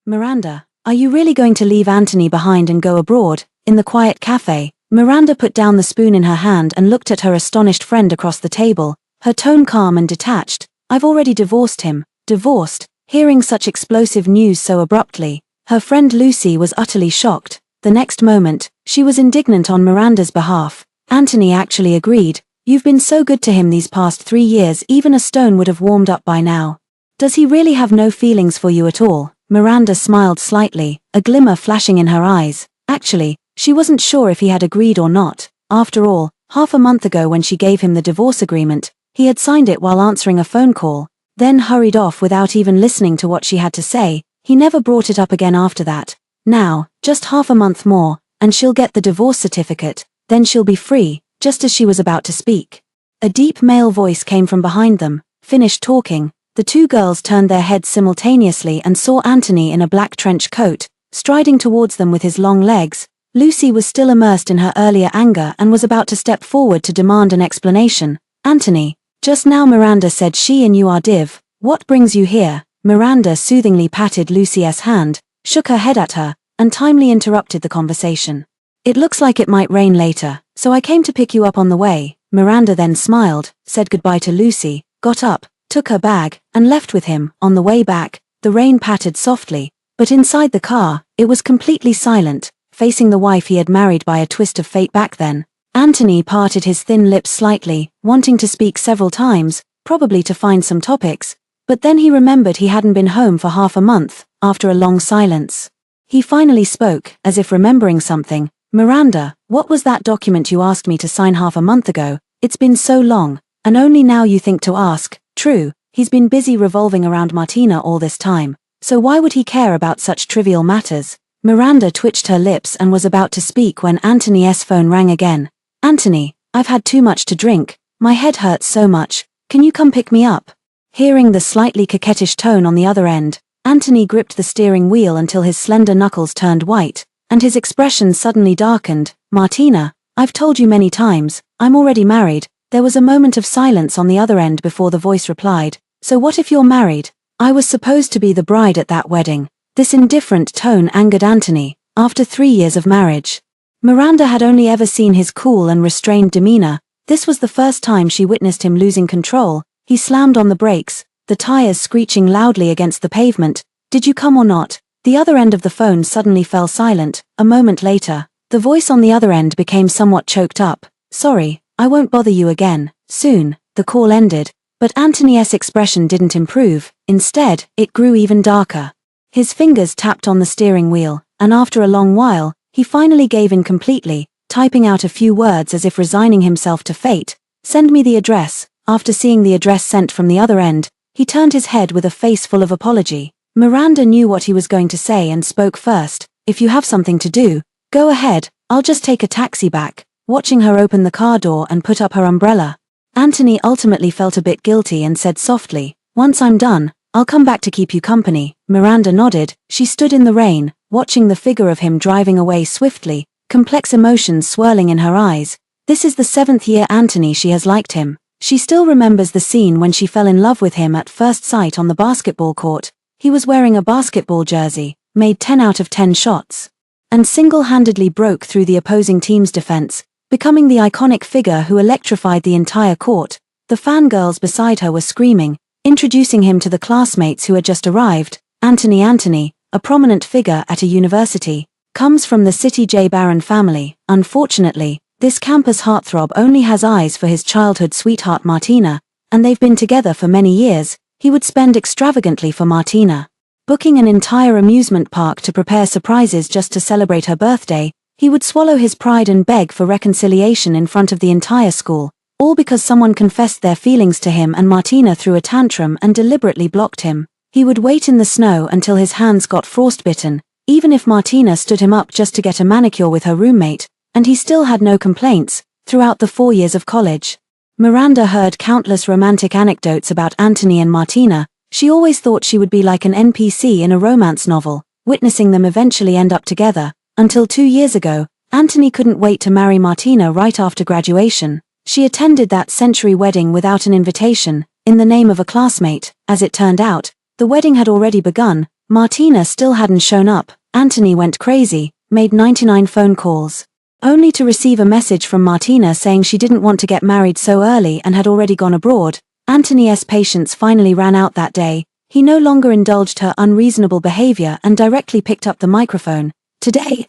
Miranda, are you really going to leave Anthony behind and go abroad? In the quiet cafe, Miranda put down the spoon in her hand and looked at her astonished friend across the table, her tone calm and detached. I've already divorced him. Divorced? Hearing such explosive news so abruptly, her friend Lucy was utterly shocked. The next moment, she was indignant on Miranda's behalf. Anthony actually agreed. You've been so good to him these past 3 years, even a stone would have warmed up by now. Does he really have no feelings for you at all? Miranda smiled slightly, a glimmer flashing in her eyes. Actually, she wasn't sure if he had agreed or not. After all, half a month ago when she gave him the divorce agreement, he had signed it while answering a phone call, then hurried off without even listening to what she had to say. He never brought it up again after that. Now, just half a month more, and she'll get the divorce certificate, then she'll be free. Just as she was about to speak, a deep male voice came from behind them. Finished talking, the two girls turned their heads simultaneously and saw Anthony in a black trench coat, striding towards them with his long legs. Lucy was still immersed in her earlier anger and was about to step forward to demand an explanation. Anthony, just now Miranda said she and you are div. What brings you here? Miranda soothingly patted Lucy's hand, shook her head at her, and timely interrupted the conversation. It looks like it might rain later, so I came to pick you up on the way. Miranda then smiled, said goodbye to Lucy, got up, took her bag, and left with him. On the way back, the rain pattered softly, but inside the car, it was completely silent. Facing the wife he had married by a twist of fate back then, Anthony parted his thin lips slightly, wanting to speak several times, probably to find some topics, but then he remembered he hadn't been home for half a month. After a long silence, he finally spoke, as if remembering something. Miranda, what was that document you asked me to sign half a month ago? It's been so long, and only now you think to ask. True, he's been busy revolving around Martina all this time, so why would he care about such trivial matters? Miranda twitched her lips and was about to speak when Anthony's phone rang again. Anthony, I've had too much to drink, my head hurts so much, can you come pick me up? Hearing the slightly coquettish tone on the other end, Anthony gripped the steering wheel until his slender knuckles turned white, and his expression suddenly darkened. Martina, I've told you many times, I'm already married. There was a moment of silence on the other end before the voice replied, so what if you're married? I was supposed to be the bride at that wedding. This indifferent tone angered Anthony. After 3 years of marriage, Miranda had only ever seen his cool and restrained demeanor. This was the first time she witnessed him losing control. He slammed on the brakes, the tires screeching loudly against the pavement. Did you come or not? The other end of the phone suddenly fell silent. A moment later, the voice on the other end became somewhat choked up. Sorry, I won't bother you again. Soon, the call ended, but Anthony's expression didn't improve. Instead, it grew even darker. His fingers tapped on the steering wheel, and after a long while, he finally gave in completely, typing out a few words as if resigning himself to fate. Send me the address. After seeing the address sent from the other end, he turned his head with a face full of apology. Miranda knew what he was going to say and spoke first. If you have something to do, go ahead, I'll just take a taxi back. Watching her open the car door and put up her umbrella, Anthony ultimately felt a bit guilty and said softly, once I'm done, I'll come back to keep you company. Miranda nodded. She stood in the rain, watching the figure of him driving away swiftly, complex emotions swirling in her eyes. This is the 7th year Anthony she has liked him. She still remembers the scene when she fell in love with him at first sight on the basketball court. He was wearing a basketball jersey, made 10 out of 10 shots, and single-handedly broke through the opposing team's defense, becoming the iconic figure who electrified the entire court. The fangirls beside her were screaming, introducing him to the classmates who had just arrived. Anthony, a prominent figure at a university, comes from the City J. Barron family. Unfortunately, this campus heartthrob only has eyes for his childhood sweetheart Martina, and they've been together for many years. He would spend extravagantly for Martina, booking an entire amusement park to prepare surprises just to celebrate her birthday. He would swallow his pride and beg for reconciliation in front of the entire school, all because someone confessed their feelings to him and Martina threw a tantrum and deliberately blocked him. He would wait in the snow until his hands got frostbitten, even if Martina stood him up just to get a manicure with her roommate, and he still had no complaints. Throughout the 4 years of college, Miranda heard countless romantic anecdotes about Anthony and Martina. She always thought she would be like an NPC in a romance novel, witnessing them eventually end up together. Until 2 years ago, Anthony couldn't wait to marry Martina right after graduation. She attended that century wedding without an invitation, in the name of a classmate. As it turned out, the wedding had already begun. Martina still hadn't shown up. Anthony went crazy, made 99 phone calls, only to receive a message from Martina saying she didn't want to get married so early and had already gone abroad. Anthony's patience finally ran out that day. He no longer indulged her unreasonable behavior and directly picked up the microphone. Today,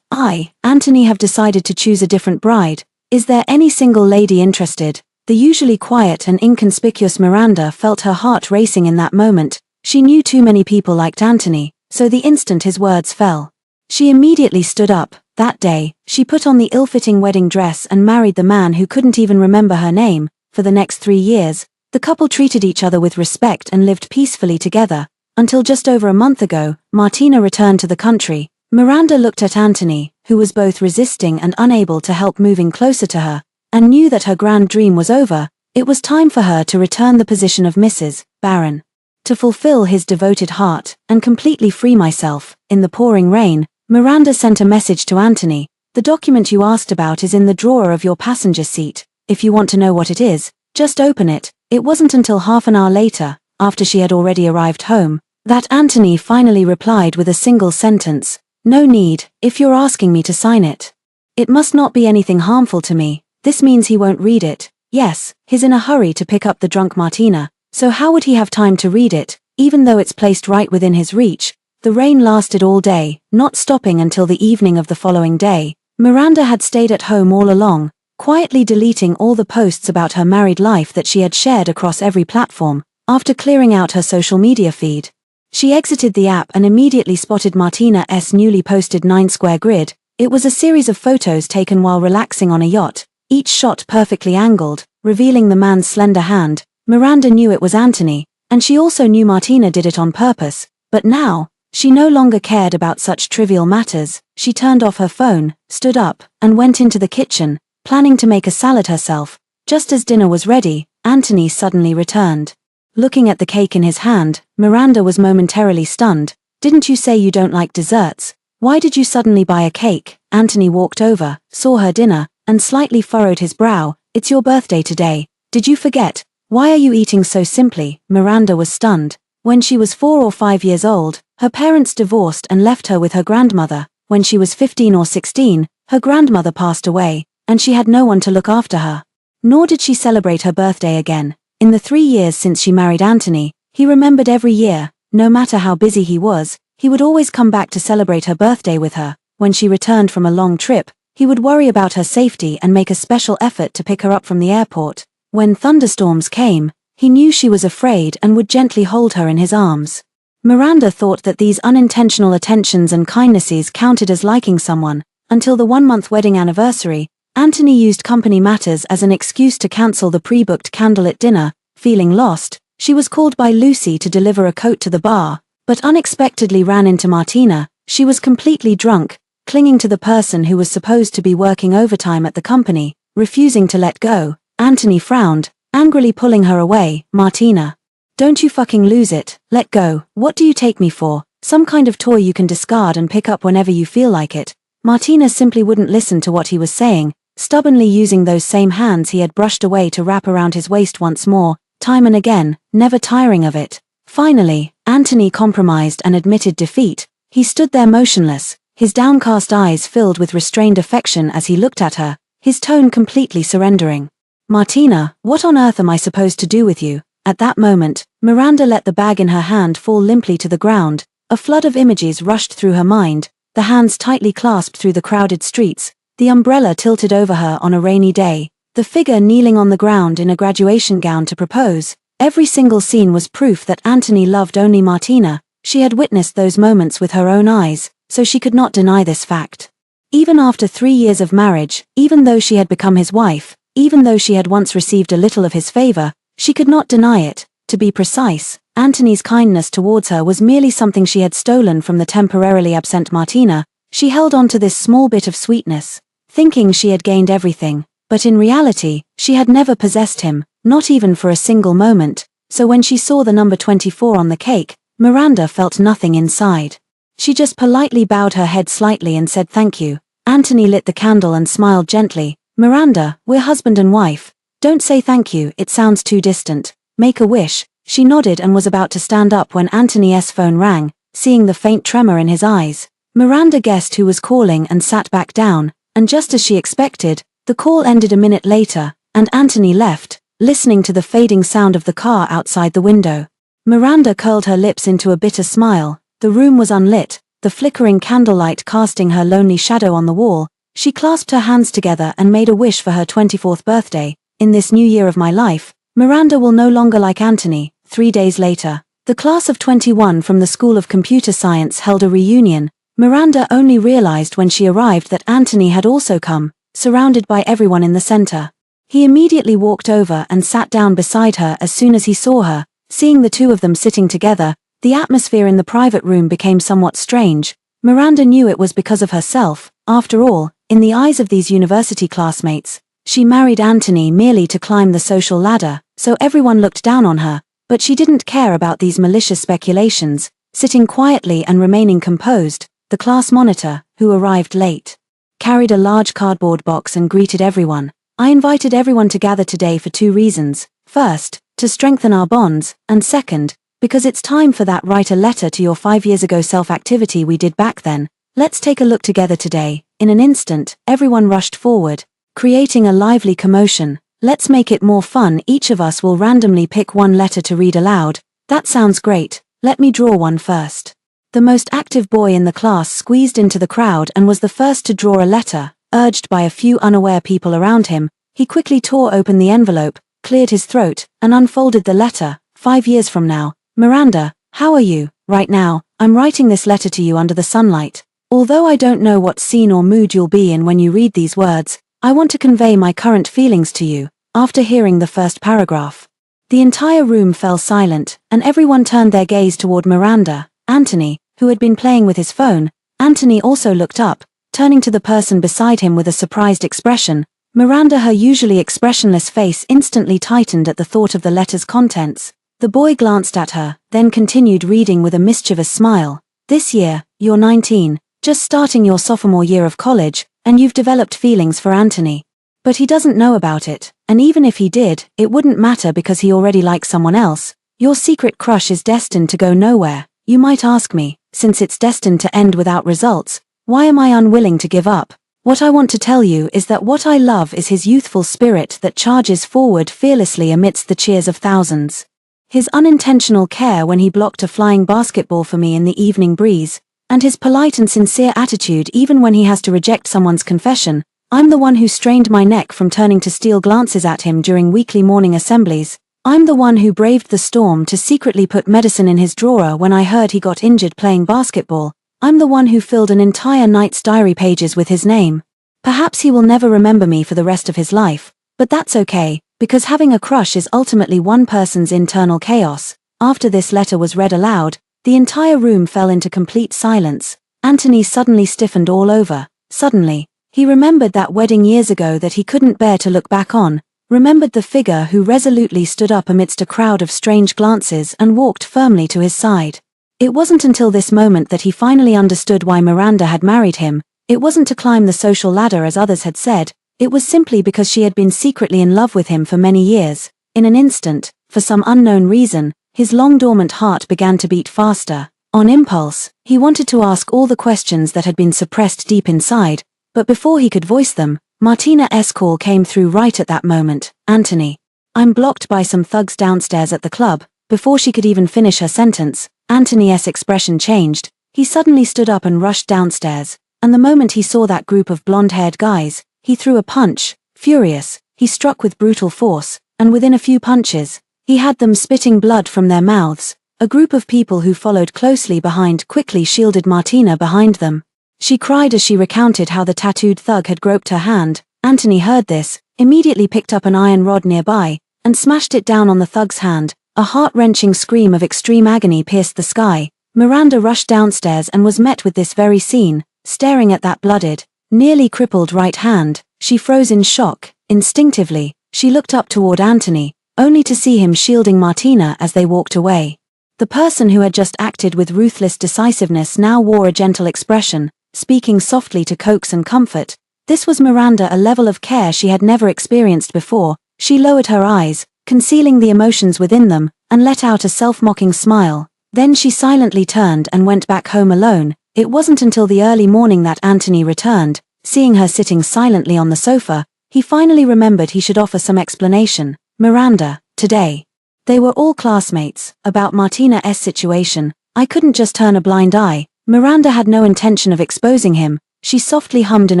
Anthony, have decided to choose a different bride. Is there any single lady interested? The usually quiet and inconspicuous Miranda felt her heart racing in that moment. She knew too many people liked Anthony, so the instant his words fell, she immediately stood up. That day, she put on the ill-fitting wedding dress and married the man who couldn't even remember her name. For the next 3 years, the couple treated each other with respect and lived peacefully together, until just over a month ago, Martina returned to the country. Miranda looked at Anthony, who was both resisting and unable to help moving closer to her, and knew that her grand dream was over. It was time for her to return the position of Mrs. Baron, to fulfill his devoted heart, and completely free myself. In the pouring rain, Miranda sent a message to Anthony. The document you asked about is in the drawer of your passenger seat. If you want to know what it is, just open it. It wasn't until half an hour later, after she had already arrived home, that Anthony finally replied with a single sentence. No need, if you're asking me to sign it. It must not be anything harmful to me. This means he won't read it. Yes, he's in a hurry to pick up the drunk Martina, so how would he have time to read it, even though it's placed right within his reach? The rain lasted all day, not stopping until the evening of the following day. Miranda had stayed at home all along, quietly deleting all the posts about her married life that she had shared across every platform. After clearing out her social media feed, she exited the app and immediately spotted Martina's newly posted 9-square grid. It was a series of photos taken while relaxing on a yacht, each shot perfectly angled, revealing the man's slender hand. Miranda knew it was Anthony, and she also knew Martina did it on purpose. But now, she no longer cared about such trivial matters. She turned off her phone, stood up, and went into the kitchen, planning to make a salad herself. Just as dinner was ready, Anthony suddenly returned. Looking at the cake in his hand, Miranda was momentarily stunned. Didn't you say you don't like desserts? Why did you suddenly buy a cake? Anthony walked over, saw her dinner, and slightly furrowed his brow. It's your birthday today. Did you forget? Why are you eating so simply? Miranda was stunned. When she was 4 or 5 years old, her parents divorced and left her with her grandmother. When she was 15 or 16, her grandmother passed away, and she had no one to look after her. Nor did she celebrate her birthday again. In the 3 years since she married Anthony, he remembered every year. No matter how busy he was, he would always come back to celebrate her birthday with her. When she returned from a long trip, he would worry about her safety and make a special effort to pick her up from the airport. When thunderstorms came, he knew she was afraid and would gently hold her in his arms. Miranda thought that these unintentional attentions and kindnesses counted as liking someone. Until the 1-month wedding anniversary, Anthony used company matters as an excuse to cancel the pre-booked candlelit dinner. Feeling lost, she was called by Lucy to deliver a coat to the bar, but unexpectedly ran into Martina. She was completely drunk, clinging to the person who was supposed to be working overtime at the company, refusing to let go. Anthony frowned, angrily pulling her away. Martina, don't you fucking lose it. Let go. What do you take me for? Some kind of toy you can discard and pick up whenever you feel like it? Martina simply wouldn't listen to what he was saying, stubbornly using those same hands he had brushed away to wrap around his waist once more, time and again, never tiring of it. Finally, Anthony compromised and admitted defeat. He stood there motionless, his downcast eyes filled with restrained affection as he looked at her, his tone completely surrendering. Martina, what on earth am I supposed to do with you? At that moment, Miranda let the bag in her hand fall limply to the ground. A flood of images rushed through her mind, the hands tightly clasped through the crowded streets, the umbrella tilted over her on a rainy day, the figure kneeling on the ground in a graduation gown to propose. Every single scene was proof that Anthony loved only Martina. She had witnessed those moments with her own eyes, so she could not deny this fact. Even after 3 years of marriage, even though she had become his wife, even though she had once received a little of his favor, she could not deny it. To be precise, Anthony's kindness towards her was merely something she had stolen from the temporarily absent Martina. She held on to this small bit of sweetness, thinking she had gained everything, but in reality, she had never possessed him, not even for a single moment. So when she saw the number 24 on the cake, Miranda felt nothing inside. She just politely bowed her head slightly and said thank you. Anthony lit the candle and smiled gently. Miranda, we're husband and wife. Don't say thank you, it sounds too distant. Make a wish. She nodded and was about to stand up when Anthony's phone rang. seeing the faint tremor in his eyes. Miranda guessed who was calling and sat back down, and just as she expected, the call ended a minute later, and Anthony left, listening to the fading sound of the car outside the window. Miranda curled her lips into a bitter smile. The room was unlit, the flickering candlelight casting her lonely shadow on the wall. She clasped her hands together and made a wish for her 24th birthday. In this new year of my life, Miranda will no longer like Anthony. 3 days later, the class of 21 from the School of Computer Science held a reunion. Miranda only realized when she arrived that Anthony had also come, surrounded by everyone in the center. He immediately walked over and sat down beside her as soon as he saw her. Seeing the two of them sitting together, the atmosphere in the private room became somewhat strange. Miranda knew it was because of herself. After all, in the eyes of these university classmates, she married Anthony merely to climb the social ladder, so everyone looked down on her. But she didn't care about these malicious speculations. Sitting quietly and remaining composed, the class monitor, who arrived late, carried a large cardboard box and greeted everyone. I invited everyone to gather today for 2 reasons. First, to strengthen our bonds, and second, because it's time for that write a letter to your 5 years ago self activity we did back then. Let's take a look together today. In an instant, everyone rushed forward, creating a lively commotion. Let's make it more fun. Each of us will randomly pick one letter to read aloud. That sounds great. Let me draw one first. The most active boy in the class squeezed into the crowd and was the first to draw a letter. Urged by a few unaware people around him, he quickly tore open the envelope, cleared his throat, and unfolded the letter. 5 years from now. Miranda, how are you? Right now, I'm writing this letter to you under the sunlight. Although I don't know what scene or mood you'll be in when you read these words, I want to convey my current feelings to you. After hearing the first paragraph, the entire room fell silent, and everyone turned their gaze toward Miranda. Anthony, who had been playing with his phone, Anthony also looked up, turning to the person beside him with a surprised expression. Miranda, her usually expressionless face instantly tightened at the thought of the letter's contents. The boy glanced at her, then continued reading with a mischievous smile. This year, you're 19, just starting your sophomore year of college, and you've developed feelings for Anthony. But he doesn't know about it, and even if he did, it wouldn't matter because he already likes someone else. Your secret crush is destined to go nowhere. You might ask me, since it's destined to end without results, why am I unwilling to give up? What I want to tell you is that what I love is his youthful spirit that charges forward fearlessly amidst the cheers of thousands. His unintentional care when he blocked a flying basketball for me in the evening breeze, and his polite and sincere attitude even when he has to reject someone's confession. I'm the one who strained my neck from turning to steal glances at him during weekly morning assemblies. I'm the one who braved the storm to secretly put medicine in his drawer when I heard he got injured playing basketball. I'm the one who filled an entire night's diary pages with his name. Perhaps he will never remember me for the rest of his life, but that's okay, because having a crush is ultimately one person's internal chaos. After this letter was read aloud, the entire room fell into complete silence. Anthony suddenly stiffened all over. Suddenly, he remembered that wedding years ago that he couldn't bear to look back on, remembered the figure who resolutely stood up amidst a crowd of strange glances and walked firmly to his side. It wasn't until this moment that he finally understood why Miranda had married him. It wasn't to climb the social ladder as others had said, it was simply because she had been secretly in love with him for many years. In an instant, for some unknown reason, his long-dormant heart began to beat faster. On impulse, he wanted to ask all the questions that had been suppressed deep inside, but before he could voice them, Martina's call came through right at that moment. Anthony. I'm blocked by some thugs downstairs at the club. Before she could even finish her sentence, Anthony's expression changed. He suddenly stood up and rushed downstairs, and the moment he saw that group of blonde-haired guys, he threw a punch. Furious, he struck with brutal force, and within a few punches, he had them spitting blood from their mouths. A group of people who followed closely behind quickly shielded Martina behind them. She cried as she recounted how the tattooed thug had groped her hand. Anthony heard this, immediately picked up an iron rod nearby, and smashed it down on the thug's hand. A heart-wrenching scream of extreme agony pierced the sky. Miranda rushed downstairs and was met with this very scene. Staring at that blooded, nearly crippled right hand, she froze in shock. Instinctively, she looked up toward Anthony, only to see him shielding Martina as they walked away. The person who had just acted with ruthless decisiveness now wore a gentle expression, speaking softly to coax and comfort. This was Miranda, a level of care she had never experienced before. She lowered her eyes, concealing the emotions within them, and let out a self-mocking smile. Then she silently turned and went back home alone. It wasn't until the early morning that Anthony returned. Seeing her sitting silently on the sofa, he finally remembered he should offer some explanation. Miranda, today. They were all classmates. About Martina's situation, I couldn't just turn a blind eye. Miranda had no intention of exposing him. She softly hummed an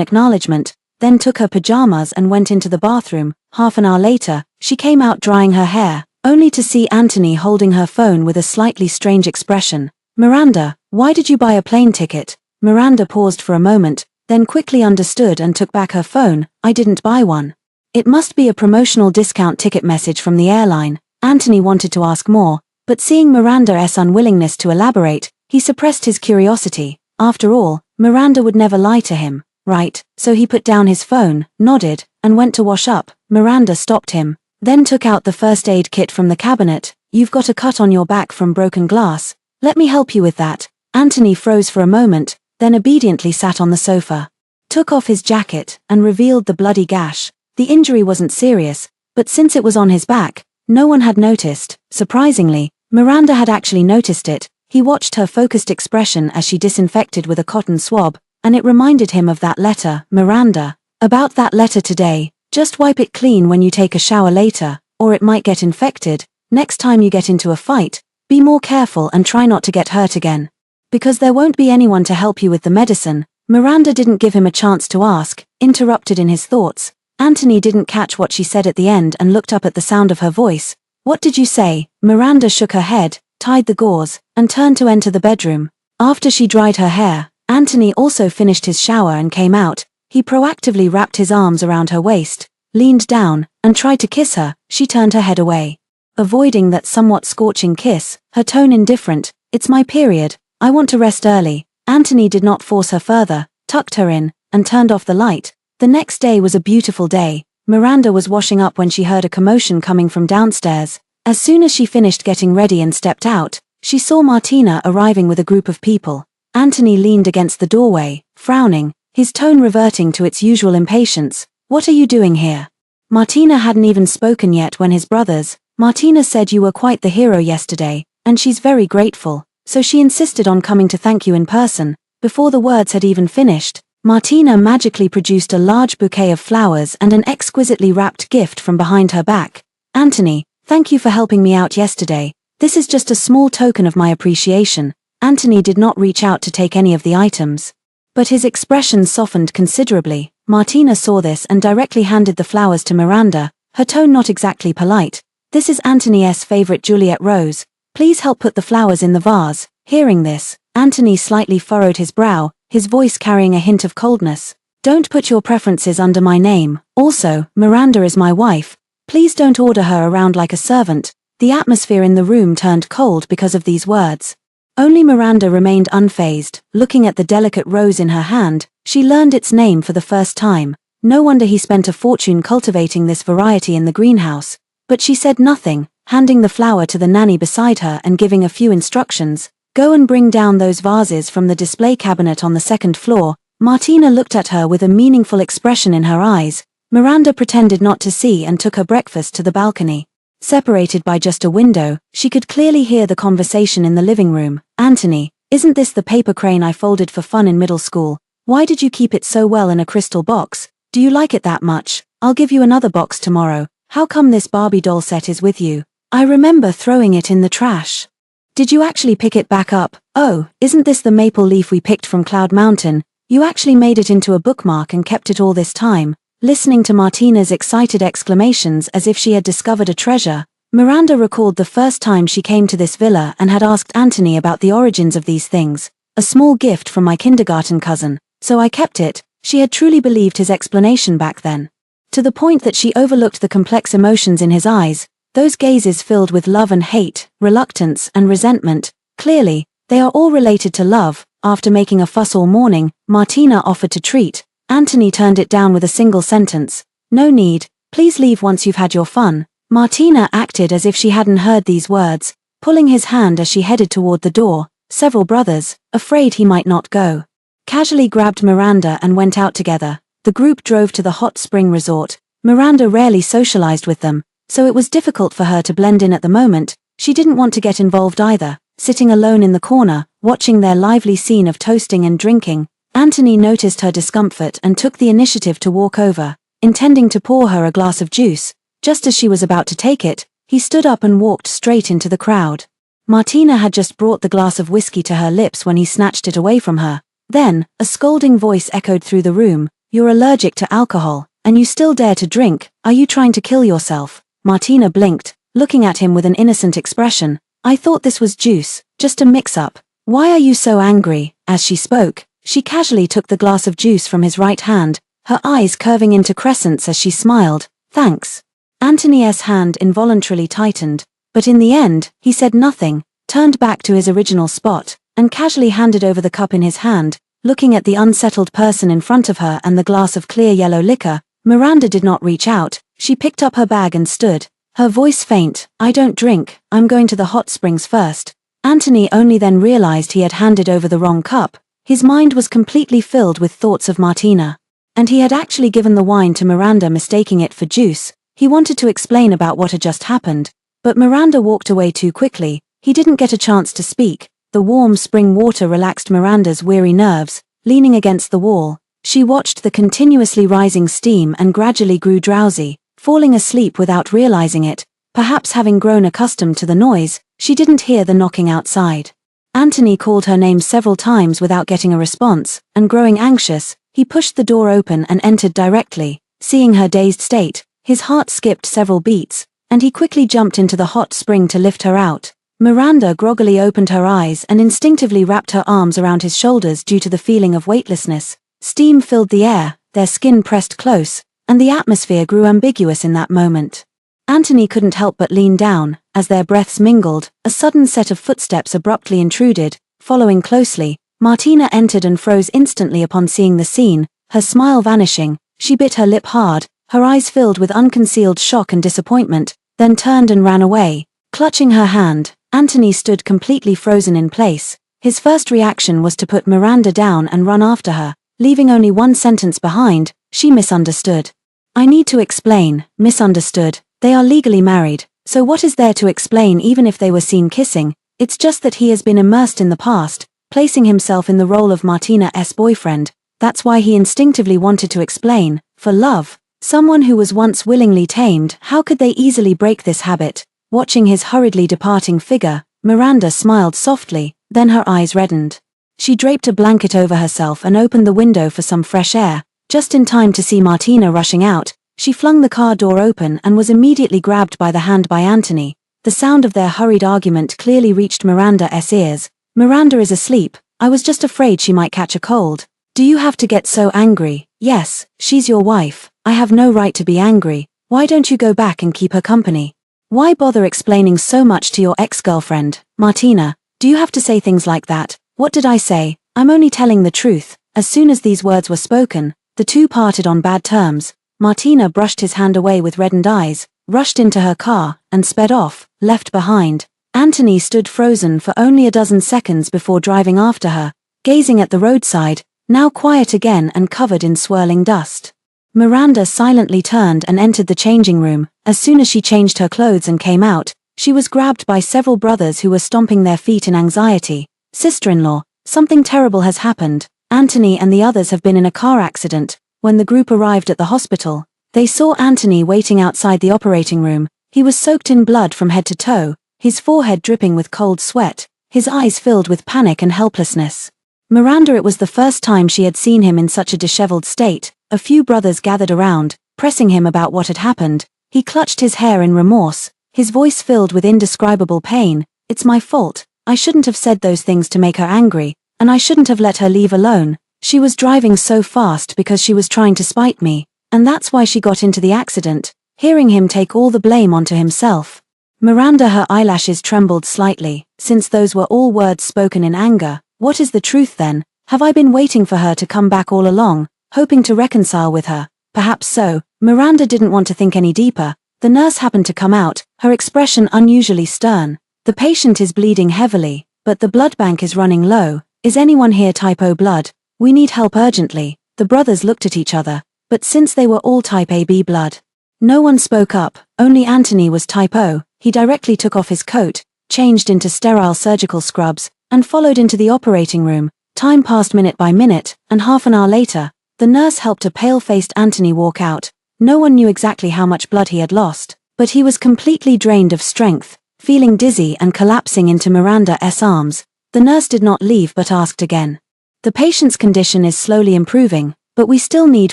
acknowledgement, then took her pajamas and went into the bathroom. Half an hour later, she came out drying her hair, only to see Anthony holding her phone with a slightly strange expression. Miranda, why did you buy a plane ticket? Miranda paused for a moment, then quickly understood and took back her phone. I didn't buy one. It must be a promotional discount ticket message from the airline. Anthony wanted to ask more, but seeing Miranda's unwillingness to elaborate, he suppressed his curiosity. After all, Miranda would never lie to him, right? So he put down his phone, nodded, and went to wash up. Miranda stopped him, then took out the first aid kit from the cabinet. You've got a cut on your back from broken glass. Let me help you with that. Anthony froze for a moment, then obediently sat on the sofa, took off his jacket, and revealed the bloody gash. The injury wasn't serious, but since it was on his back, no one had noticed. Surprisingly, Miranda had actually noticed it. He watched her focused expression as she disinfected with a cotton swab, and it reminded him of that letter. Miranda, about that letter today, just wipe it clean when you take a shower later, or it might get infected. Next time you get into a fight, be more careful and try not to get hurt again. Because there won't be anyone to help you with the medicine. Miranda didn't give him a chance to ask, interrupted in his thoughts. Anthony didn't catch what she said at the end and looked up at the sound of her voice. What did you say? Miranda shook her head, tied the gauze, and turned to enter the bedroom. After she dried her hair, Anthony also finished his shower and came out. He proactively wrapped his arms around her waist, leaned down, and tried to kiss her. She turned her head away, avoiding that somewhat scorching kiss, her tone indifferent. It's my period. I want to rest early. Anthony did not force her further, tucked her in, and turned off the light. The next day was a beautiful day. Miranda was washing up when she heard a commotion coming from downstairs. As soon as she finished getting ready and stepped out, she saw Martina arriving with a group of people. Anthony leaned against the doorway, frowning, his tone reverting to its usual impatience. What are you doing here? Martina hadn't even spoken yet when his brothers. Martina said you were quite the hero yesterday, and she's very grateful, so she insisted on coming to thank you in person. Before the words had even finished, Martina magically produced a large bouquet of flowers and an exquisitely wrapped gift from behind her back. Anthony, thank you for helping me out yesterday. This is just a small token of my appreciation. Anthony did not reach out to take any of the items, but his expression softened considerably. Martina saw this and directly handed the flowers to Miranda, her tone not exactly polite. This is Anthony's favorite Juliet rose. Please help put the flowers in the vase. Hearing this, Anthony slightly furrowed his brow, his voice carrying a hint of coldness. Don't put your preferences under my name. Also, Miranda is my wife. Please don't order her around like a servant. The atmosphere in the room turned cold because of these words. Only Miranda remained unfazed, looking at the delicate rose in her hand. She learned its name for the first time. No wonder he spent a fortune cultivating this variety in the greenhouse. But she said nothing, handing the flower to the nanny beside her and giving a few instructions. Go and bring down those vases from the display cabinet on the second floor. Martina looked at her with a meaningful expression in her eyes. Miranda pretended not to see and took her breakfast to the balcony. Separated by just a window, she could clearly hear the conversation in the living room. Anthony, isn't this the paper crane I folded for fun in middle school? Why did you keep it so well in a crystal box? Do you like it that much? I'll give you another box tomorrow. How come this Barbie doll set is with you? I remember throwing it in the trash. Did you actually pick it back up? Oh, isn't this the maple leaf we picked from Cloud Mountain? You actually made it into a bookmark and kept it all this time. Listening to Martina's excited exclamations as if she had discovered a treasure, Miranda recalled the first time she came to this villa and had asked Anthony about the origins of these things. A small gift from my kindergarten cousin, so I kept it. She had truly believed his explanation back then, to the point that she overlooked the complex emotions in his eyes, those gazes filled with love and hate, reluctance and resentment. Clearly, they are all related to love. After making a fuss all morning, Martina offered to treat. Anthony turned it down with a single sentence. No need, please leave once you've had your fun. Martina acted as if she hadn't heard these words, pulling his hand as she headed toward the door. Several brothers, afraid he might not go, casually grabbed Miranda and went out together. The group drove to the hot spring resort. Miranda rarely socialized with them, so it was difficult for her to blend in at the moment. She didn't want to get involved either. sitting alone in the corner, watching their lively scene of toasting and drinking. Anthony noticed her discomfort and took the initiative to walk over, intending to pour her a glass of juice. Just as she was about to take it, he stood up and walked straight into the crowd. Martina had just brought the glass of whiskey to her lips when he snatched it away from her. Then, a scolding voice echoed through the room. "You're allergic to alcohol, and you still dare to drink. Are you trying to kill yourself?" Martina blinked, looking at him with an innocent expression. "I thought this was juice, just a mix-up. Why are you so angry?" As she spoke, she casually took the glass of juice from his right hand, her eyes curving into crescents as she smiled. "Thanks." Anthony's hand involuntarily tightened, but in the end, he said nothing, turned back to his original spot, and casually handed over the cup in his hand. Looking at the unsettled person in front of her and the glass of clear yellow liquor, Miranda did not reach out. She picked up her bag and stood, her voice faint. "I don't drink, I'm going to the hot springs first." Anthony only then realized he had handed over the wrong cup. His mind was completely filled with thoughts of Martina. And he had actually given the wine to Miranda, mistaking it for juice. He wanted to explain about what had just happened, but Miranda walked away too quickly. He didn't get a chance to speak. The warm spring water relaxed Miranda's weary nerves. Leaning against the wall, she watched the continuously rising steam and gradually grew drowsy, falling asleep without realizing it. Perhaps having grown accustomed to the noise, she didn't hear the knocking outside. Anthony called her name several times without getting a response, and growing anxious, he pushed the door open and entered directly. Seeing her dazed state, his heart skipped several beats, and he quickly jumped into the hot spring to lift her out. Miranda groggily opened her eyes and instinctively wrapped her arms around his shoulders due to the feeling of weightlessness. Steam filled the air, their skin pressed close, and the atmosphere grew ambiguous in that moment. Anthony couldn't help but lean down. As their breaths mingled, a sudden set of footsteps abruptly intruded. Following closely, Martina entered and froze instantly upon seeing the scene, her smile vanishing. She bit her lip hard, her eyes filled with unconcealed shock and disappointment, then turned and ran away. Clutching her hand, Anthony stood completely frozen in place. His first reaction was to put Miranda down and run after her, leaving only one sentence behind. "She misunderstood." "I need to explain." "Misunderstood. They are legally married, so what is there to explain even if they were seen kissing? It's just that he has been immersed in the past, placing himself in the role of Martina's boyfriend. That's why he instinctively wanted to explain. For love. Someone who was once willingly tamed, how could they easily break this habit? Watching his hurriedly departing figure, Miranda smiled softly, then her eyes reddened. She draped a blanket over herself and opened the window for some fresh air. Just in time to see Martina rushing out, she flung the car door open and was immediately grabbed by the hand by Anthony. The sound of their hurried argument clearly reached Miranda's ears. "Miranda is asleep. I was just afraid she might catch a cold." "Do you have to get so angry?" "Yes, she's your wife. I have no right to be angry. Why don't you go back and keep her company? Why bother explaining so much to your ex-girlfriend?" "Martina, do you have to say things like that?" "What did I say? I'm only telling the truth." As soon as these words were spoken, the two parted on bad terms. Martina brushed his hand away with reddened eyes, rushed into her car, and sped off, left behind. Anthony stood frozen for only a dozen seconds before driving after her, gazing at the roadside, now quiet again and covered in swirling dust. Miranda silently turned and entered the changing room. As soon as she changed her clothes and came out, she was grabbed by several brothers who were stomping their feet in anxiety. "Sister-in-law, something terrible has happened. Anthony and the others have been in a car accident." When the group arrived at the hospital, they saw Anthony waiting outside the operating room. He was soaked in blood from head to toe, his forehead dripping with cold sweat, his eyes filled with panic and helplessness. Miranda, it was the first time she had seen him in such a disheveled state. A few brothers gathered around, pressing him about what had happened. He clutched his hair in remorse, his voice filled with indescribable pain. "It's my fault. I shouldn't have said those things to make her angry, and I shouldn't have let her leave alone. She was driving so fast because she was trying to spite me, and that's why she got into the accident." Hearing him take all the blame onto himself, Miranda, her eyelashes trembled slightly. Since those were all words spoken in anger, what is the truth then? Have I been waiting for her to come back all along, hoping to reconcile with her? Perhaps so. Miranda didn't want to think any deeper. The nurse happened to come out, her expression unusually stern. "The patient is bleeding heavily, but the blood bank is running low. Is anyone here type O blood? We need help urgently." The brothers looked at each other, but since they were all type AB blood, no one spoke up. Only Anthony was type O. He directly took off his coat, changed into sterile surgical scrubs, and followed into the operating room. Time passed minute by minute, and half an hour later, the nurse helped a pale-faced Anthony walk out. No one knew exactly how much blood he had lost, but he was completely drained of strength, feeling dizzy and collapsing into Miranda's arms. The nurse did not leave but asked again. The patient's condition is slowly improving, but we still need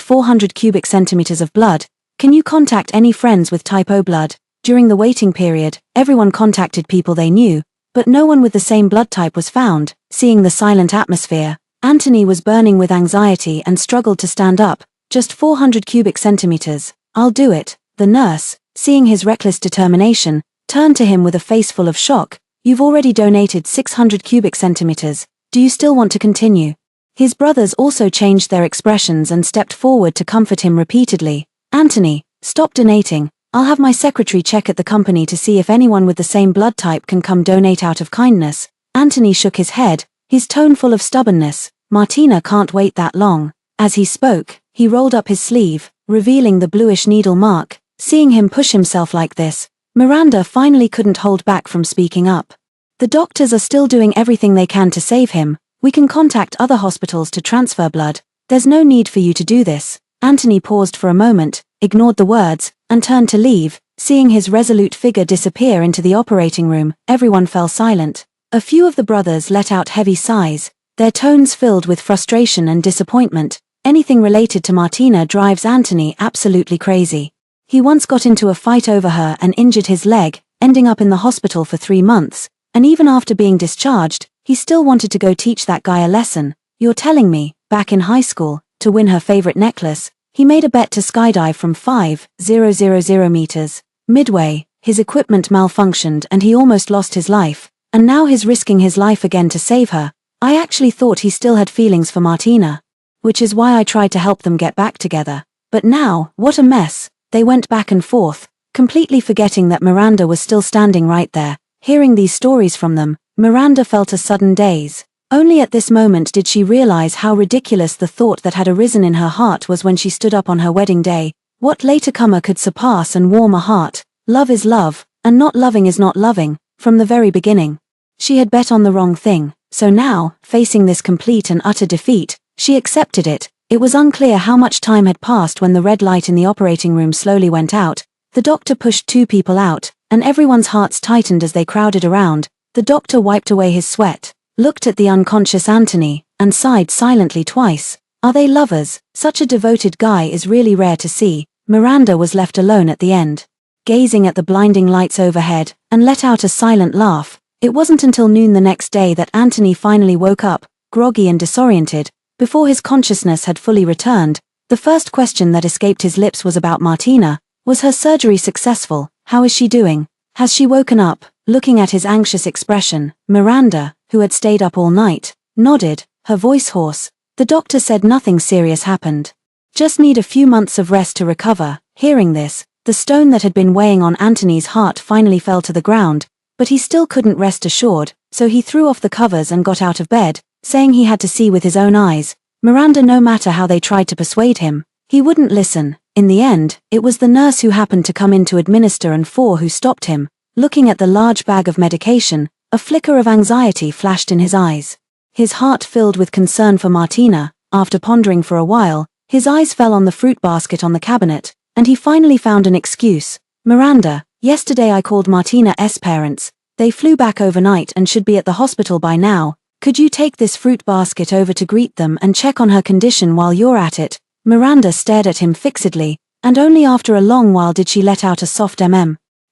400 cubic centimeters of blood. Can you contact any friends with type O blood? During the waiting period, everyone contacted people they knew, but no one with the same blood type was found. Seeing the silent atmosphere, Anthony was burning with anxiety and struggled to stand up. Just 400 cubic centimeters. I'll do it. The nurse, seeing his reckless determination, turned to him with a face full of shock. You've already donated 600 cubic centimeters. Do you still want to continue? His brothers also changed their expressions and stepped forward to comfort him repeatedly. Anthony, stop donating. I'll have my secretary check at the company to see if anyone with the same blood type can come donate out of kindness. Anthony shook his head, his tone full of stubbornness. Martina can't wait that long. As he spoke, he rolled up his sleeve, revealing the bluish needle mark. Seeing him push himself like this, Miranda finally couldn't hold back from speaking up. The doctors are still doing everything they can to save him. We can contact other hospitals to transfer blood. There's no need for you to do this. Anthony paused for a moment, ignored the words, and turned to leave. Seeing his resolute figure disappear into the operating room, everyone fell silent. A few of the brothers let out heavy sighs, their tones filled with frustration and disappointment. Anything related to Martina drives Anthony absolutely crazy. He once got into a fight over her and injured his leg, ending up in the hospital for 3 months, and even after being discharged, he still wanted to go teach that guy a lesson. You're telling me, back in high school, to win her favorite necklace, he made a bet to skydive from 5,000 meters. Midway, his equipment malfunctioned and he almost lost his life, and now he's risking his life again to save her. I actually thought he still had feelings for Martina, which is why I tried to help them get back together. But now, what a mess. They went back and forth, completely forgetting that Miranda was still standing right there. Hearing these stories from them, Miranda felt a sudden daze. Only at this moment did she realize how ridiculous the thought that had arisen in her heart was when she stood up on her wedding day. What later comer could surpass and warm a heart? Love is love, and not loving is not loving, from the very beginning. She had bet on the wrong thing, so now, facing this complete and utter defeat, she accepted it. It was unclear how much time had passed when the red light in the operating room slowly went out. The doctor pushed 2 people out, and everyone's hearts tightened as they crowded around. The doctor wiped away his sweat, looked at the unconscious Anthony, and sighed silently twice. Are they lovers? Such a devoted guy is really rare to see. Miranda was left alone at the end, gazing at the blinding lights overhead, and let out a silent laugh. It wasn't until noon the next day that Anthony finally woke up, groggy and disoriented. Before his consciousness had fully returned, the first question that escaped his lips was about Martina. Was her surgery successful? How is she doing? Has she woken up? Looking at his anxious expression, Miranda, who had stayed up all night, nodded, her voice hoarse. The doctor said nothing serious happened. Just need a few months of rest to recover. Hearing this, the stone that had been weighing on Anthony's heart finally fell to the ground, but he still couldn't rest assured, so he threw off the covers and got out of bed, saying he had to see with his own eyes. Miranda, no matter how they tried to persuade him, he wouldn't listen. In the end, it was the nurse who happened to come in to administer and 4 who stopped him. Looking at the large bag of medication, a flicker of anxiety flashed in his eyes. His heart filled with concern for Martina. After pondering for a while, his eyes fell on the fruit basket on the cabinet, and he finally found an excuse. Miranda, yesterday I called Martina's parents. They flew back overnight and should be at the hospital by now. Could you take this fruit basket over to greet them and check on her condition while you're at it? Miranda stared at him fixedly, and only after a long while did she let out a soft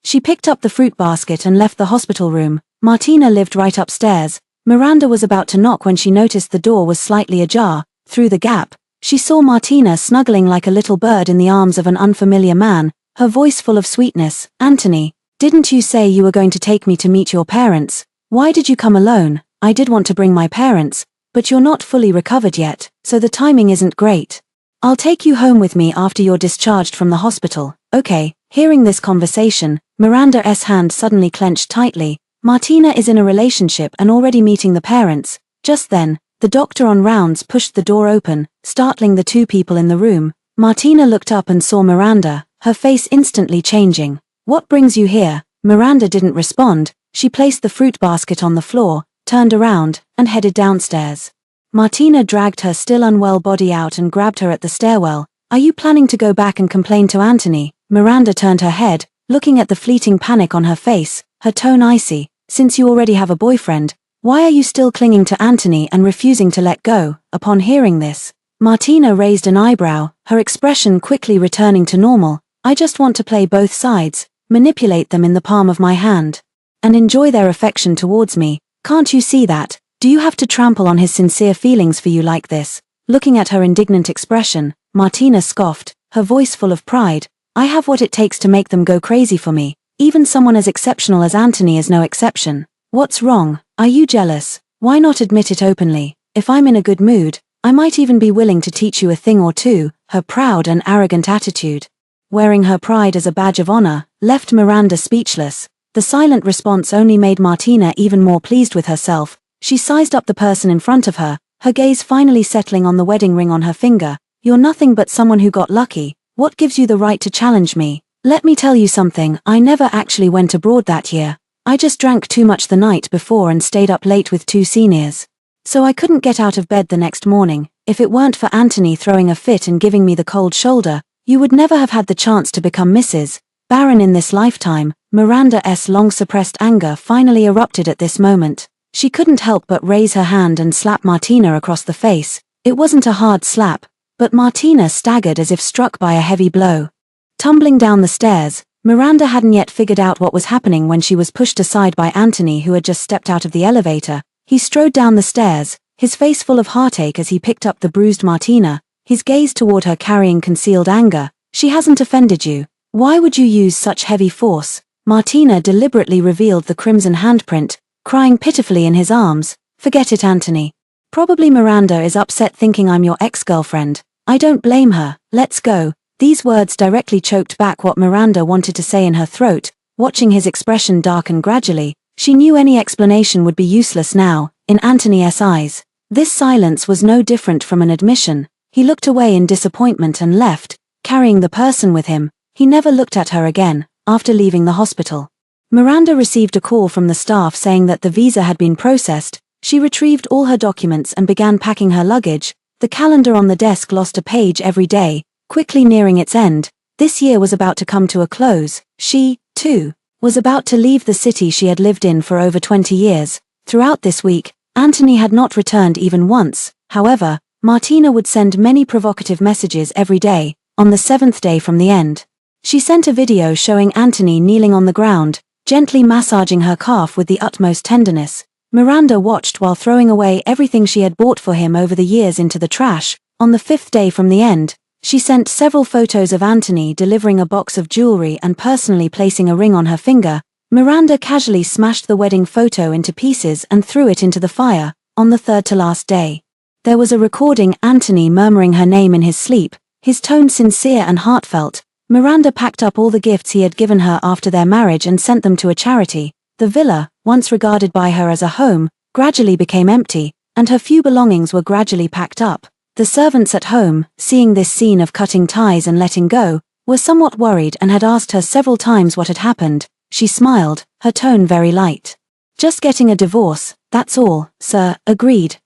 She picked up the fruit basket and left the hospital room. Martina lived right upstairs. Miranda was about to knock when she noticed the door was slightly ajar. Through the gap, she saw Martina snuggling like a little bird in the arms of an unfamiliar man, her voice full of sweetness. Anthony, didn't you say you were going to take me to meet your parents? Why did you come alone? I did want to bring my parents, but you're not fully recovered yet, so the timing isn't great. I'll take you home with me after you're discharged from the hospital. Okay. Hearing this conversation, Miranda's hand suddenly clenched tightly. Martina is in a relationship and already meeting the parents. Just then, the doctor on rounds pushed the door open, startling the 2 people in the room. Martina looked up and saw Miranda, her face instantly changing. What brings you here? Miranda didn't respond. She placed the fruit basket on the floor, turned around, and headed downstairs. Martina dragged her still unwell body out and grabbed her at the stairwell. Are you planning to go back and complain to Anthony? Miranda turned her head, looking at the fleeting panic on her face, her tone icy. Since you already have a boyfriend, why are you still clinging to Anthony and refusing to let go? Upon hearing this, Martina raised an eyebrow, her expression quickly returning to normal. I just want to play both sides, manipulate them in the palm of my hand, and enjoy their affection towards me. Can't you see that? Do you have to trample on his sincere feelings for you like this? Looking at her indignant expression, Martina scoffed, her voice full of pride. I have what it takes to make them go crazy for me. Even someone as exceptional as Anthony is no exception. What's wrong? Are you jealous? Why not admit it openly? If I'm in a good mood, I might even be willing to teach you a thing or two. Her proud and arrogant attitude, wearing her pride as a badge of honor, left Miranda speechless. The silent response only made Martina even more pleased with herself. She sized up the person in front of her, her gaze finally settling on the wedding ring on her finger. You're nothing but someone who got lucky. What gives you the right to challenge me? Let me tell you something, I never actually went abroad that year. I just drank too much the night before and stayed up late with two seniors. So I couldn't get out of bed the next morning. If it weren't for Anthony throwing a fit and giving me the cold shoulder, you would never have had the chance to become Mrs. Baron in this lifetime. Miranda's long-suppressed anger finally erupted at this moment. She couldn't help but raise her hand and slap Martina across the face. It wasn't a hard slap, but Martina staggered as if struck by a heavy blow. Tumbling down the stairs, Miranda hadn't yet figured out what was happening when she was pushed aside by Anthony, who had just stepped out of the elevator. He strode down the stairs, his face full of heartache as he picked up the bruised Martina, his gaze toward her carrying concealed anger. She hasn't offended you. Why would you use such heavy force? Martina deliberately revealed the crimson handprint, crying pitifully in his arms. Forget it, Anthony. Probably Miranda is upset thinking I'm your ex-girlfriend. I don't blame her. Let's go. These words directly choked back what Miranda wanted to say in her throat. Watching his expression darken gradually, she knew any explanation would be useless now. In Anthony's eyes, this silence was no different from an admission. He looked away in disappointment and left, carrying the person with him. He never looked at her again, after leaving the hospital. Miranda received a call from the staff saying that the visa had been processed. She retrieved all her documents and began packing her luggage. The calendar on the desk lost a page every day, quickly nearing its end. This year was about to come to a close. She, too, was about to leave the city she had lived in for over 20 years. Throughout this week, Anthony had not returned even once. However, Martina would send many provocative messages every day. On the 7th day from the end, she sent a video showing Anthony kneeling on the ground, gently massaging her calf with the utmost tenderness. Miranda watched while throwing away everything she had bought for him over the years into the trash. On the 5th day from the end, she sent several photos of Anthony delivering a box of jewelry and personally placing a ring on her finger. Miranda casually smashed the wedding photo into pieces and threw it into the fire. On the 3rd to last day, there was a recording Anthony murmuring her name in his sleep, his tone sincere and heartfelt. Miranda packed up all the gifts he had given her after their marriage and sent them to a charity. The villa, once regarded by her as a home, gradually became empty, and her few belongings were gradually packed up. The servants at home, seeing this scene of cutting ties and letting go, were somewhat worried and had asked her several times what had happened. She smiled, her tone very light. Just getting a divorce, that's all, sir. Agreed.